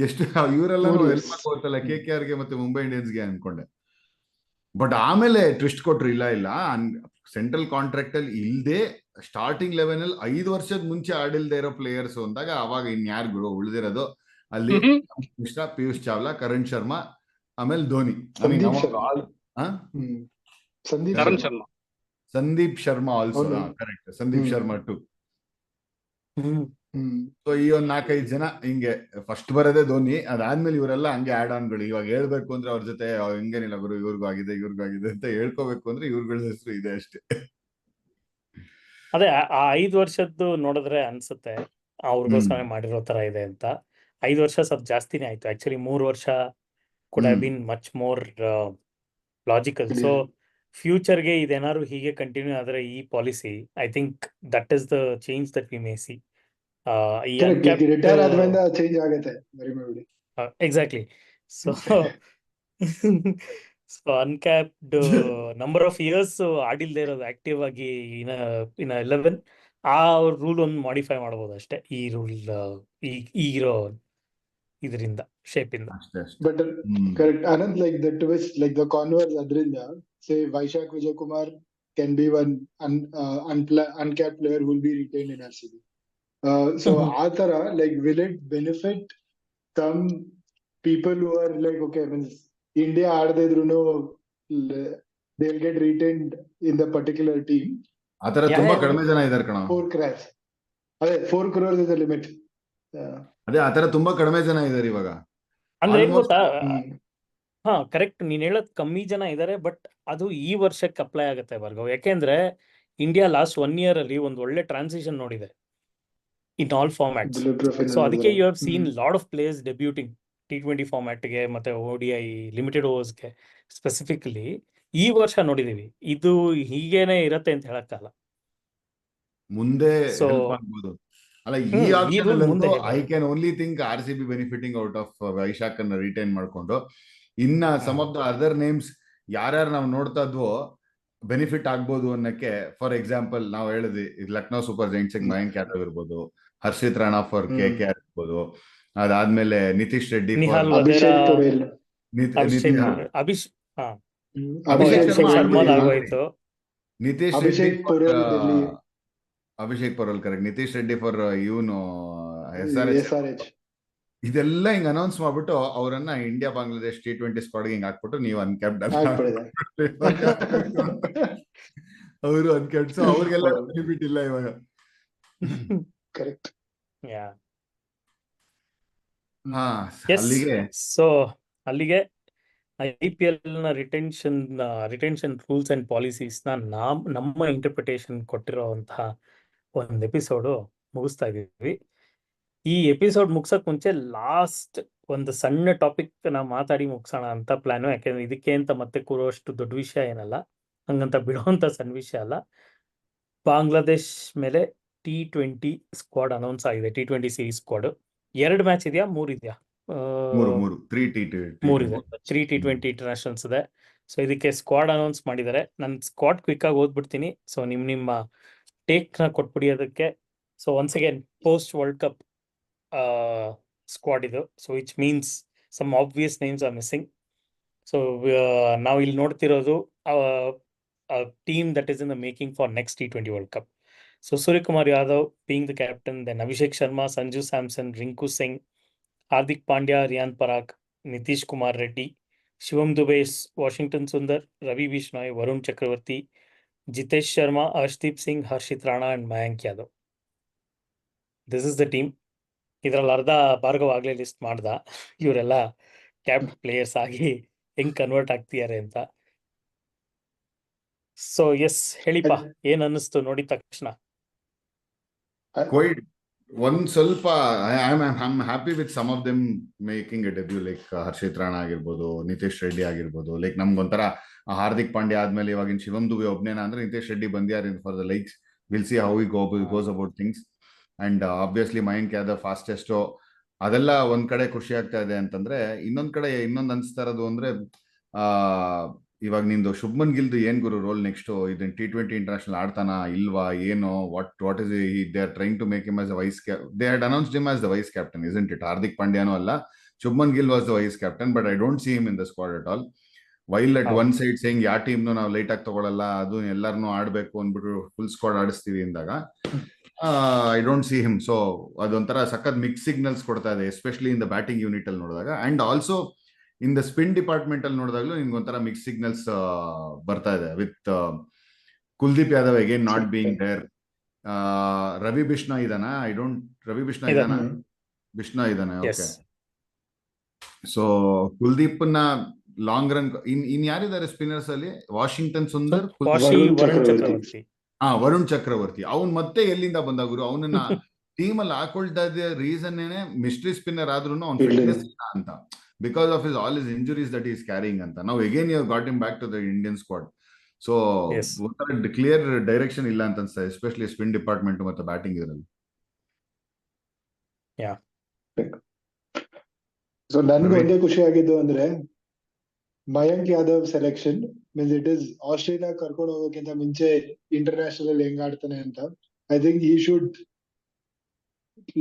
ಎಷ್ಟು ಇವರೆಲ್ಲಾನು ಹೆಲ್ಪ್ ಆಗೋತ್ತಲ್ಲ KKR ಗೆ ಮತ್ತೆ ಮುಂಬೈ ಇಂಡಿಯನ್ಸ್ಗೆ ಅನ್ಕೊಂಡೆ. ಬಟ್ ಆಮೇಲೆ ಟ್ವಿಸ್ಟ್ ಕೊಟ್ರು, ಇಲ್ಲ ಸೆಂಟ್ರಲ್ ಕಾಂಟ್ರಾಕ್ಟ್ ಅಲ್ಲಿ ಇಲ್ದೆ ಸ್ಟಾರ್ಟಿಂಗ್ ಲೆವೆನ್ ಅಲ್ಲಿ 5 ವರ್ಷದ ಮುಂಚೆ ಆಡಿಲ್ದೇ ಇರೋ ಪ್ಲೇಯರ್ಸ್ ಅಂದಾಗ ಅವಾಗ ಇನ್ಯಾರು ಉಳಿದಿರೋದು ಅಲ್ಲಿ? ಮಿಶ್ರಾ, ಪಿಯೂಷ್ ಚಾವ್ಲಾ, ಕರಣ್ ಶರ್ಮಾ, ಆಮೇಲೆ Dhoni. Sandeep Sharma also correct, Sandeep Sharma too. So ಈ ಒಂದ್ 4-5 ಜನ ಹಿಂಗೆ ಫಸ್ಟ್ ಬರೋದೇ ಧೋನಿ. ಅದಾದ್ಮೇಲೆ ಇವರೆಲ್ಲ ಹಂಗೆ ಆಡ್ ಆನ್ಗಳು. ಇವಾಗ ಹೇಳ್ಬೇಕು ಅಂದ್ರೆ ಅವ್ರ ಜೊತೆ ಹಿಂಗೇನಿಲ್ಲ ಗುರು, ಇವ್ರಿಗೂ ಆಗಿದೆ ಅಂತ ಹೇಳ್ಕೋಬೇಕು ಅಂದ್ರೆ ಇವ್ರಗಳ ಹೆಸರು ಇದೆ ಅಷ್ಟೇ. ಅದೇ ಆ 5 ವರ್ಷದ್ದು ನೋಡಿದ್ರೆ ಅನ್ಸುತ್ತೆ ಅವ್ರಿಗೋಸ್ಕರ ಮಾಡಿರೋ ತರ ಇದೆ ಅಂತ. 5 ವರ್ಷ ಸ್ವಲ್ಪ ಜಾಸ್ತಿನೇ ಆಯ್ತು. ಆಕ್ಚುಲಿ 3 ವರ್ಷ could have been much more logical. So ಫ್ಯೂಚರ್ಗೆ ಇದೇನಾದ್ರು ಹೀಗೆ ಕಂಟಿನ್ಯೂ ಆದ್ರೆ ಈ policy, I think that is the change that we may see. Retire ಆದ್ಮೇಲೆ ಚೇಂಜ್ ಆಗುತ್ತೆ. Exactly. So so uncapped number of years ಆಡಿಲ್ದೇ ಇರೋದು ಆಕ್ಟಿವ್ ಆಗಿ ಇನ್ 11, ಆ ರೂಲ್ ಒಂದು ಮಾಡಿಫೈ ಮಾಡಬಹುದು ಅಷ್ಟೇ. ಈ ರೂಲ್ ಈಗಿರೋ ಇದರಿಂದ ಶೇಪ್ ಇಂದ. But correct Anand, like the twist, like the converse ಅದರಿಂದ ಸೇ Vaishakh Vijay Kumar can be one uncapped player who will be retained in RCB. So ಆತರ like will it benefit some people who are like, okay, means India ಆಡದೇ ಇದ್ರೂನು they'll get retained in the particular team. ಆತರ ತುಂಬಾ ಕಡಿಮೆ ಜನ ಇದಾರೆ ಕಣ. 4 crores. ಅದೇ 4 crores is the limit. ಅದೇ ಆತರ ತುಂಬಾ ಕಡಿಮೆ ಜನ ಇದಾರೆ ಇವಾಗ. ಅಂದ್ರೆ ಏನ್ ಗೊತ್ತಾ, ಕರೆಕ್ಟ್, ನೀನ್ ಹೇಳೋದ್ ಕಮ್ಮಿ ಜನ ಇದಾರೆ. ಬಟ್ ಅದು ಈ ವರ್ಷಕ್ಕೆ ಅಪ್ಲೈ ಆಗುತ್ತೆ ಭಾರ್ಗವ್. ಯಾಕೆಂದ್ರೆ ಇಂಡಿಯಾ ಲಾಸ್ಟ್ 1 year ಅಲ್ಲಿ ಒಂದು ಒಳ್ಳೆ ಟ್ರಾನ್ಸಿಷನ್ ನೋಡಿದೆ ಇನ್ ಆಲ್ ಫಾರ್ಮ್ಯಾಟ್ಸ್. ಸೊ ಅದಕ್ಕೆ you have seen lot of players debuting T20 ಫಾರ್ಮ್ಯಾಟ್ಗೆ ಮತ್ತೆ ODI ಲಿಮಿಟೆಡ್ ಓವರ್ಸ್ಗೆ ಸ್ಪೆಸಿಫಿಕಲಿ ಈ ವರ್ಷ ನೋಡಿದೀವಿ. ಇದು ಹೀಗೇನೆ ಇರತ್ತೆ ಅಂತ ಹೇಳಕ್ಕಾಗಲ್ಲ. ಮುಂದೆ ಆಗ್ಬೋದು. ಅಲ್ಲ, ಈ option I can only think RCB benefiting out of Vyshak ಅನ್ನ ರಿಟೈನ್ ಮಾಡ್ಕೊಂಡು. ಇನ್ನ some of the other names ಯಾರ್ಯಾರು ನಾವು ನೋಡ್ತಾ ಇದ್ವೋ ಬೆನಿಫಿಟ್ ಆಗ್ಬೋದು ಅನ್ನಕ್ಕೆ. ಫಾರ್ ಎಕ್ಸಾಂಪಲ್ ನಾವು ಹೇಳಿದ್ವಿ ಲಕ್ನೋ ಸೂಪರ್ ಜೈಂಟ್ಸ್ ಮಯಾಂಕ್ ಯಾದವ್ ಇರ್ಬೋದು, ಹರ್ಷಿತ್ ರಾಣಾ ಫಾರ್ KKR ಇರ್ಬೋದು. ಅದಾದ್ಮೇಲೆ ನಿತೀಶ್ ರೆಡ್ಡಿ, ಅಭಿಷೇಕ್ ಪೊರಲ್ ಕರೆಕ್ಟ್, ನಿತೀಶ್ ರೆಡ್ಡಿ ಫಾರ್ ಇವನು SRH. ಇದೆಲ್ಲ ಹಿಂಗ್ ಅನೌನ್ಸ್ ಮಾಡ್ಬಿಟ್ಟು ಅವರನ್ನ ಇಂಡಿಯಾ ಬಾಂಗ್ಲಾದೇಶ್ T20 ಸ್ಕ್ವಾಡ್ ಹಿಂಗ್ ಹಾಕ್ಬಿಟ್ಟು ನೀವು ಅನ್ಕ್ಯಾಪ್ಡ್ ಅವರು ಅನ್ಕ್ಯಾಪ್ಡ್. ಸೊ ಅವ್ರಿಗೆಲ್ಲ ಬೆನಿಫಿಟ್ ಇಲ್ಲ ಇವಾಗ. ಕರೆಕ್ಟ್. ಅಲ್ಲಿಗೆ IPL ನ ರಿಟೆನ್ಷನ್ ರೂಲ್ಸ್ ಅಂಡ್ ಪಾಲಿಸೀಸ್ ನಮ್ಮ ಇಂಟರ್ಪ್ರಿಟೇಷನ್ ಕೊಟ್ಟಿರುವಂತಹ ಒಂದು ಎಪಿಸೋಡು ಮುಗಿಸ್ತಾ ಇದೀವಿ. ಈ ಎಪಿಸೋಡ್ ಮುಗ್ಸಕ್ ಮುಂಚೆ ಲಾಸ್ಟ್ ಒಂದು ಸಣ್ಣ ಟಾಪಿಕ್ ನಾವು ಮಾತಾಡಿ ಮುಗಿಸೋಣ ಅಂತ ಪ್ಲಾನು. ಯಾಕೆಂದ್ರೆ ಇದಕ್ಕೆ ಅಂತ ಮತ್ತೆ ಕೂರುವಷ್ಟು ದೊಡ್ಡ ವಿಷಯ ಏನಲ್ಲ, ಹಂಗಂತ ಬಿಡುವಂತ ಸಣ್ಣ ವಿಷಯ ಅಲ್ಲ. ಬಾಂಗ್ಲಾದೇಶ್ ಮೇಲೆ T20 ಸ್ಕ್ವಾಡ್ ಅನೌನ್ಸ್ ಆಗಿದೆ. T20 ಸೀರೀಸ್ ಸ್ಕ್ವಾಡ್ 2 ಮ್ಯಾಚ್ ಇದೆಯಾ, 3 ಇದೆಯಾ? 3 ಇದೆ. 3 T20 ಇಂಟರ್ನ್ಯಾಷನಲ್ಸ್ ಇದೆ. ಸೊ ಇದಕ್ಕೆ ಸ್ಕ್ವಾಡ್ ಅನೌನ್ಸ್ ಮಾಡಿದ್ದಾರೆ. ನಾನು ಸ್ಕ್ವಾಡ್ ಕ್ವಿಕ್ ಆಗಿ ಓದ್ಬಿಡ್ತೀನಿ. ಸೊ ನಿಮ್ಮ ಟೇಕ್ ನ ಕೊಟ್ಬಿಡಿ ಅದಕ್ಕೆ. So once again post world cup squad ಇದು. So which means some obvious names are missing. So ನಾವು ಇಲ್ಲಿ ನೋಡ್ತಿರೋದು team that is in the making for next T20 world cup. So Suryakumar Yadav being the captain, then Abhishek Sharma, Sanju Samson, Rinku Singh, Hardik Pandya, Riyan Parag, Nitish Kumar Reddy, Shivam Dubey, Washington Sundar, Ravi Bishnoi, Varun Chakravarti, Jitesh Sharma, Arshdeep Singh, Harshit Rana and Mayank Yadav. This is the team. ಇದ್ರಲ್ಲಿ ಅರ್ಧ ಭಾರ್ಗವ್ ಆಗ್ಲೇ ಲಿಸ್ಟ್ ಮಾಡ್ದ ಇವರೆಲ್ಲ ಕ್ಯಾಪ್ಟ್ ಪ್ಲೇಯರ್ಸ್ ಆಗಿ ಹೆಂಗ್ ಕನ್ವರ್ಟ್ ಆಗ್ತಿದ್ದಾರೆ ಅಂತ. ಸೊ ಎಸ್, ಹೇಳಿಪ್ಪ, ಏನ್ ಅನ್ನಿಸ್ತು ನೋಡಿದ ತಕ್ಷಣ? ಒಂದ್ ಸ್ವಲ್ಪ I happy with some of them making a debut, like Harshit Rana ಆಗಿರ್ಬೋದು, ನಿತೀಶ್ ರೆಡ್ಡಿ ಆಗಿರ್ಬೋದು. ಲೈಕ್ ನಮ್ಗೊಂಥರ ಹಾರ್ದಿಕ್ ಪಾಂಡ್ಯ ಆದ್ಮೇಲೆ ಇವಾಗಿನ ಶಿವಮ್ ದುಬೆ ಒಬ್ನೇನ ಅಂದ್ರೆ ನಿತೀಶ್ ರೆಡ್ಡಿ ಬಂದ್ಯಾರ for the likes. Will see how he goes about things. And obviously Mayank Yadav fastest ಅದೆಲ್ಲ ಒಂದ್ ಕಡೆ ಖುಷಿ ಆಗ್ತಾ ಇದೆ ಅಂತಂದ್ರೆ, ಇನ್ನೊಂದ್ ಕಡೆ ಇನ್ನೊಂದ್ ಅನ್ಸ್ತಾ ಇರೋದು ಅಂದ್ರೆ ಆ ಇವಾಗ ನಿಂದು ಶುಭ್ಮನ್ ಗಿಲ್ದು ಏನ್ ಗುರು ರೋಲ್ ನೆಕ್ಸ್ಟ್? ಇದನ್ T20 ಇಂಟರ್ನ್ಯಾಷನಲ್ ಆಡ್ತಾನ ಇಲ್ವಾ ಏನೋ? What is they are trying to make him as vice they had announced him as the vice captain, isn't it? Hardik ಪಾಂಡ್ಯಾನೂ ಅಲ್ಲ, Shubman Gill was the vice captain, but I don't see him in the squad at all. While at one side saying ಯಾವ ಟೀಮ್ನು ನಾವು ಲೈಟ್ ಆಗಿ ತಗೊಳಲ್ಲ, ಅದು ಎಲ್ಲಾರನು ಆಡ್ಬೇಕು ಅಂದ್ಬಿಟ್ಟು ಫುಲ್ ಸ್ಕ್ವಾಡ್ ಆಡಿಸ್ತೀವಿ ಅಂದಾಗ I don't see him. So ಅದೊಂಥರ ಸಖತ್ ಮಿಕ್ಸ್ ಸಿಗ್ನಲ್ಸ್ ಕೊಡ್ತಾ ಇದೆ, especially in the batting unit ಅಲ್ಲಿ ನೋಡಿದಾಗ. And also in the spin department ಅಲ್ಲಿ ನೋಡಿದಾಗ್ಲೂ ನಿಮ್ಗೊಂಥರ ಮಿಕ್ಸ್ ಸಿಗ್ನಲ್ಸ್ ಬರ್ತಾ ಇದೆ with Kuldeep Yadav again not being there. Ravi Bishnoi ಇದಾನ? ರವಿ ಬಿಷ್ಣಾ ಇದಾನ? ಬಿಷ್ಣಾ ಇದಾನೆ, ಓಕೆ. ಸೊ ಕುಲ್ದೀಪ್ ನ ಲಾಂಗ್ ರನ್ ಇನ್ ಯಾರಿದ್ದಾರೆ ಸ್ಪಿನ್ನರ್ಸ್ ಅಲ್ಲಿ? ವಾಷಿಂಗ್ಟನ್ ಸುಂದರ್, ವರುಣ್ ಚಕ್ರವರ್ತಿ. ಅವ್ನ್ ಮತ್ತೆ ಎಲ್ಲಿಂದ ಬಂದ ಗುರು? ಅವನನ್ನ ಟೀಮ್ ಅಲ್ಲಿ ಹಾಕೊಳ್ತಾ ಇದ್ದ ರೀಸನ್ ಏನೇ ಮಿಸ್ಟ್ರಿ ಸ್ಪಿನ್ನರ್ ಆದ್ರೂ ಅವ್ನ ಫಿಟ್ನೆಸ್ ಇಲ್ಲ ಅಂತ, because of his all his injuries that is carrying ಅಂತ. ನಾವು again you got him back to the Indian squad. So clear direction ಇಲ್ಲ ಅಂತ ಅನ್ಸುತ್ತೆ, ಎಸ್ಪೆಷಲಿ ಸ್ಪಿನ್ ಡಿಪಾರ್ಟ್ಮೆಂಟ್ ಮತ್ತೆ ಬ್ಯಾಟಿಂಗ್ ಇದರಲ್ಲಿ. ಸೊ ನನ್ಗೆ ಒಂದೇ ಖುಷಿ ಆಗಿದ್ದು ಅಂದ್ರೆ Mayank Yadav selection. Means it is Australia ಕರ್ಕೊಂಡು ಹೋಗೋಕ್ಕಿಂತ ಮುಂಚೆ ಇಂಟರ್ನ್ಯಾಷನಲ್ ಅಲ್ಲಿ ಹೆಂಗ್ ಆಡ್ತಾನೆ ಅಂತ. I think he should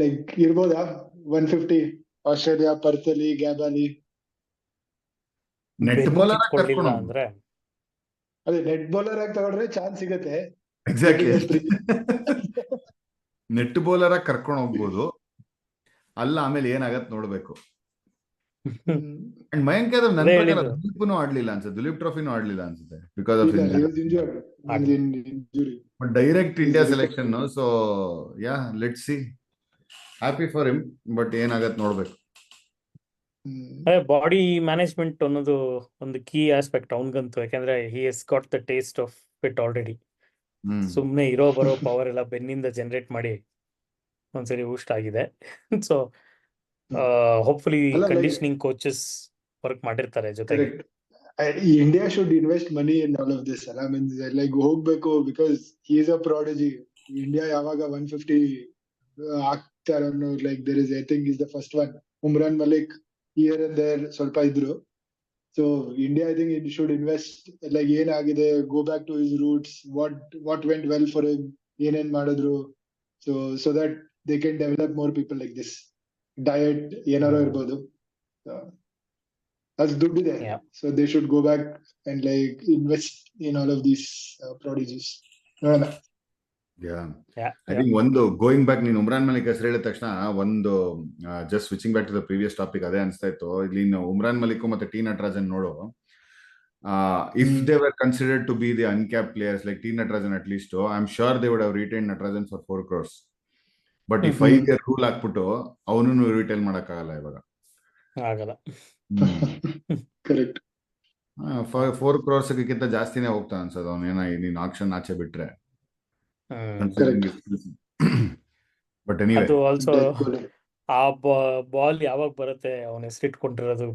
like ಇರ್ಬೋದಾ 150 ಆಸ್ಟ್ರೇಲಿಯಾ, ಪರ್ತಲಿ, ಗ್ಯಾಬಾಲಿ. ನೆಟ್ ಬೌಲರ್ ಅಂದ್ರೆ ಅದೇ ನೆಟ್ ಬೌಲರ್ ಆಗಿ ತಗೊಂಡ್ರೆ ಚಾನ್ಸ್ ಸಿಗತ್ತೆ. ಎಕ್ಸಾಕ್ಟ್ಲಿ, ನೆಟ್ ಬೌಲರ್ ಆಗಿ ಕರ್ಕೊಂಡು ಹೋಗ್ಬೋದು ಅಲ್ಲ, ಆಮೇಲೆ ಏನಾಗತ್ ನೋಡ್ಬೇಕು. ಅಂಡ್ ಮಯಾಂಕ್ ಯಾದವ್ ನನ್ನ ಪ್ರಕಾರ ದಿಲೀಪ್ನು ಆಡ್ಲಿಲ್ಲ ಅನ್ಸುತ್ತೆ, ದಿಲೀಪ್ ಟ್ರೋಫಿನೂ ಆಡ್ಲಿಲ್ಲ ಅನ್ಸುತ್ತೆ because of injury. But direct India selection, so yeah let's see. Happy for him, but ಏನಾಗತ್ ನೋಡ್ಬೇಕು. ಬಾಡಿ ಮ್ಯಾನೇಜ್ಮೆಂಟ್ ಅನ್ನೋದು ಒಂದು ಕೀ ಆಸ್ಪೆಕ್ಟ್ ಅವನ್ಗಂತೂ, ಯಾಕಂದ್ರೆ he has got the taste of it already. ಸುಮ್ನೆ ಇರೋ ಬರೋ ಪವರ್ ಎಲ್ಲ ಬೆನ್ನಿಂದ ಜನರೇಟ್ ಮಾಡಿ ಒಂದ್ಸರಿ ಊಷ್ಟ ಆಗಿದೆ. So hopefully conditioning coaches work ಮಾಡಿರ್ತಾರೆ ಜೊತೆಗೆ. India should invest money in all of this. I mean like ಹೋಗ್ಬೇಕು, because he is a prodigy. India ಯಾವಾಗ 150 ಆಗ್ತಾರೆ ಅನ್ನೋ like there is, I think is the first one. Umran Malik here and there ಸ್ವಲ್ಪ ಇದ್ರು. So India I think it should invest, like ಏನಾಗಿದೆ, go back to his roots, what went well for him, ಏನೇನ್ ಮಾಡಿದ್ರು. So that they can develop more people like this. Diet ಏನಾರೋ ಇರ್ಬೋದು, ಅದು ದುಡ್ಡಿದೆ. So they should go back and like invest in all of these prodigies. ನೋಡೋಣ. ಐ ಥಿಂಕ್ ಒಂದು ಗೋಯಿಂಗ್ ಬ್ಯಾಕ್, ನೀನು ಉಮ್ರಾನ್ ಮಲಿಕ್ ಹೆಸರು ಹೇಳಿದ ತಕ್ಷಣ ಒಂದು just switching back to the previous topic ಅದೇ ಅನಿಸ್ತಾ ಇತ್ತು. ಇಲ್ಲಿ ಉಮ್ರಾನ್ ಮಲಿಕ್ ಮತ್ತೆ ಟಿ ನಟರಾಜನ್ ನೋಡು, if they were considered to be the uncapped players like T Natarajan at least, I'm sure they would have retained Natarajan for 4 crores. But ಈ 5-year ರೂಲ್ ಹಾಕ್ಬಿಟ್ಟು ಅವನು ರಿಟೇಲ್ ಮಾಡಕ್ಕಾಗಲ್ಲ ಇವಾಗ, ಆಗಲ್ಲ. ಕರೆಕ್ಟ್. 4 crores ಗಿಂತ ಜಾಸ್ತಿನೇ ಹೋಗ್ತಾ ಅನ್ಸೋದು ಅವನೇನ ನೀನ್ ಆಕ್ಷನ್ ಆಚೆ ಬಿಟ್ರೆ. ಬಟ್ ಅದು ಆಲ್ಸೋ ಆ ಬಾಲ್ ಯಾವಾಗ ಬರುತ್ತೆ, ಅವನ ಹೆಸರಿಟ್ಕೊಂಡಿರೋದು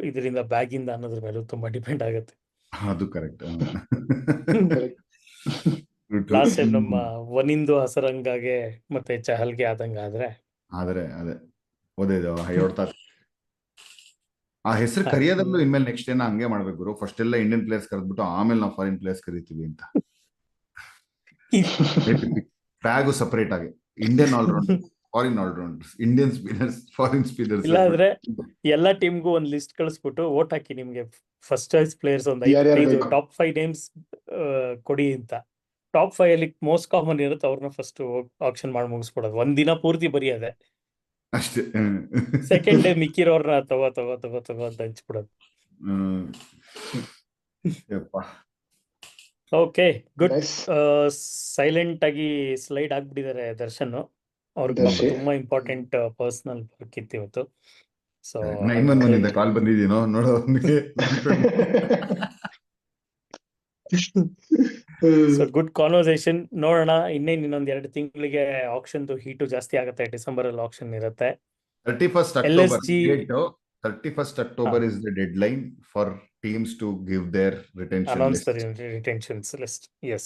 ಇದರಿಂದ ಬ್ಯಾಗಿಂದ ಅನ್ನೋದ್ರ ಮೇಲೂ ತುಂಬಾ ಡಿಪೆಂಡ್ ಆಗುತ್ತೆ. ಅದು ಕರೆಕ್ಟ್. ಲಾಸ್ಟ್ ಟೈಮ್ ನಮ್ಮ ಒನಿಂದು ಹಸರಂಗಾಗೆ ಮತ್ತೆ ಚಹಲ್ಗೆ ಆದಂಗ ಆದ್ರೆ ಅದೇ ಓದಿದ್ದು ಆ ಹೆಸರು ಕರಿಯೋದಲ್ಲೂ ಇನ್ಮೇಲೆ ನೆಕ್ಸ್ಟ್ ಏನ ಹಂಗೆ ಮಾಡ್ಬೇಕು ಗುರು. ಫಸ್ಟ್ ಎಲ್ಲ ಇಂಡಿಯನ್ ಪ್ಲೇಯರ್ಸ್ ಕರೆದ್ಬಿಟ್ಟು ಆಮೇಲೆ ನಾವು ಫಾರಿನ್ ಪ್ಲೇಯರ್ಸ್ ಕರಿತೀವಿ ಅಂತ. ಟ್ಯಾಗು ಸಪರೇಟ್ ಆಗಿ Indian allrounder, foreign allrounders, Indian spinners, foreign spinners. ಇಲ್ಲಾಂದ್ರೆ ಎಲ್ಲಾ ಟೀಮ್ಗೂ ಒಂದ್ ಲಿಸ್ಟ್ ಕಳಿಸ್ಬಿಟ್ಟು ವೋಟ್ ಹಾಕಿ, ನಿಮ್ಗೆ ಫಸ್ಟ್ ಚಾಯ್ಸ್ ಪ್ಲೇಯರ್ಸ್ ಒಂದು 5 ಟಾಪ್ 5 ನೇಮ್ಸ್ ಕೊಡಿ ಅಂತ. ಟಾಪ್ 5 ಅಲ್ಲಿ ಮೋಸ್ಟ್ ಕಾಮನ್ ಇರುತ್ತೆ, ಅವ್ರನ್ನ ಫಸ್ಟ್ ಆಕ್ಷನ್ ಮಾಡಿ ಮುಗಿಸ್ಬಿಡೋದು. ಒಂದಿನ ಪೂರ್ತಿ ಬರೆಯೋದೆ ಅಷ್ಟೇ. ಸೆಕೆಂಡ್ ಡೇ ಮಿಕ್ಕಿರೋರ್ನ ತಗೋ ಅಂತ ಹಂಚ್ಬಿಡೋದು. Okay, good. ಸೈಲೆಂಟ್ ಆಗಿ ಸ್ಲೈಡ್ ಆಗ್ಬಿಟ್ಟಿದ್ದಾರೆ ದರ್ಶನ್. ಅವ್ರಿಗೆ ತುಂಬಾ ಇಂಪಾರ್ಟೆಂಟ್ ಪರ್ಸನಲ್ ವರ್ಕ್ ಇತ್ತು ಇವತ್ತು. ಸೊ 911 ಕಾಲ್ ಬಂದಿದ್ದೀನೋ ನೋಡೋ. So good conversation. ನೋಡೋಣ, ಇನ್ನೊಂದ್ 2 ತಿಂಗಳಿಗೆ ಆಕ್ಷನ್ ಹೀಟು ಜಾಸ್ತಿ ಆಗುತ್ತೆ. ಡಿಸೆಂಬರ್ ಅಲ್ಲಿ ಆಕ್ಷನ್ ಇರುತ್ತೆ. 31st October is the deadline for teams to give their retention announce their retentions list. Yes.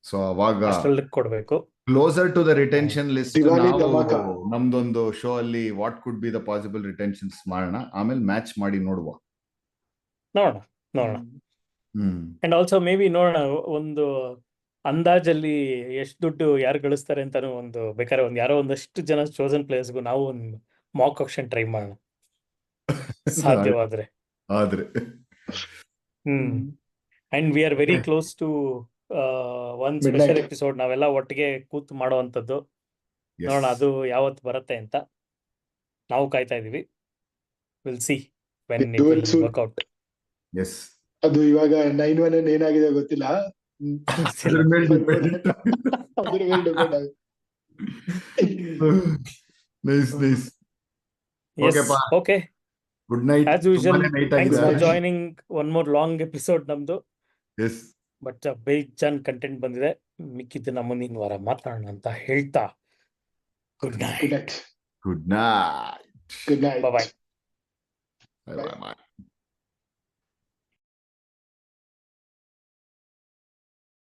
So ಅವಾಗ ಅಷ್ಟರಲ್ಲಿ ಕೊಡ್ಬೇಕು. Closer to the retention list Diwali ನಾವು ಧಮಾಕ. ನಮ್ದೊಂದು ಶೋ ಅಲ್ಲಿ what could be the possible retentions ಮಾಡೋಣ, ಆಮೇಲೆ ಮ್ಯಾಚ್ ಮಾಡಿ ನೋಡುವ. ನೋಡೋಣ. ಅಂಡ್ ಆಲ್ಸೋ ಮೇ ಬಿ ನೋಡೋಣ, ಒಂದು ಅಂದಾಜಲ್ಲಿ ಎಷ್ಟು ದುಡ್ಡು ಯಾರು ಗಳಿಸ್ತಾರೆ ಅಂತಾನು ಒಂದು ಬೇಕಾದ್ರೆ ಯಾರೋ ಒಂದಷ್ಟು ಜನ ಚೋಸನ್ ಪ್ಲೇಯರ್ಸ್ಗೂ ನಾವು ಒಂದು ಮಾಕ್ ಆಕ್ಷನ್ ಟ್ರೈ ಮಾಡೋಣ ಸಾಧ್ಯವಾದ್ರೆ. ಆದ್ರೆ and we are very close to one special Midnight. Episode ನಾವೆಲ್ಲ ಒಟ್ಟಿಗೆ ಕೂತು ಮಾಡುವಂಥದ್ದು. ನೋಡೋಣ ಅದು ಯಾವತ್ತು ಬರುತ್ತೆ ಅಂತ ನಾವು ಕಾಯ್ತಾ ಇದೀವಿ. Will see when it will work out. Yes, ಅದು ಇವಾಗ 9-1 ಏನಾಗಿದೆ ಗೊತ್ತಿಲ್ಲ. ಅದ್ರ ಮೇಲೆ depend. ಅದ್ರ ಮೇಲೆ ಡಿಪೆಂಡ್ ಆಗುತ್ತೆ. Nice. Okay, pa. Okay, good night. As usual night thanks for ಆಗಿದೆ. Joining one more long episode ನಮ್ದು. ಎಸ್, ಬಟ್ ಬೇಜಾನ್ ಕಂಟೆಂಟ್ ಬಂದಿದೆ. ಮಿಕ್ಕಿದ್ದನ್ನ ಮುಂದಿನ ವಾರ ಮಾತಾಡೋಣ ಅಂತ ಹೇಳ್ತಾ good Good night. night. Good night. Good night. Bye. Bye bye.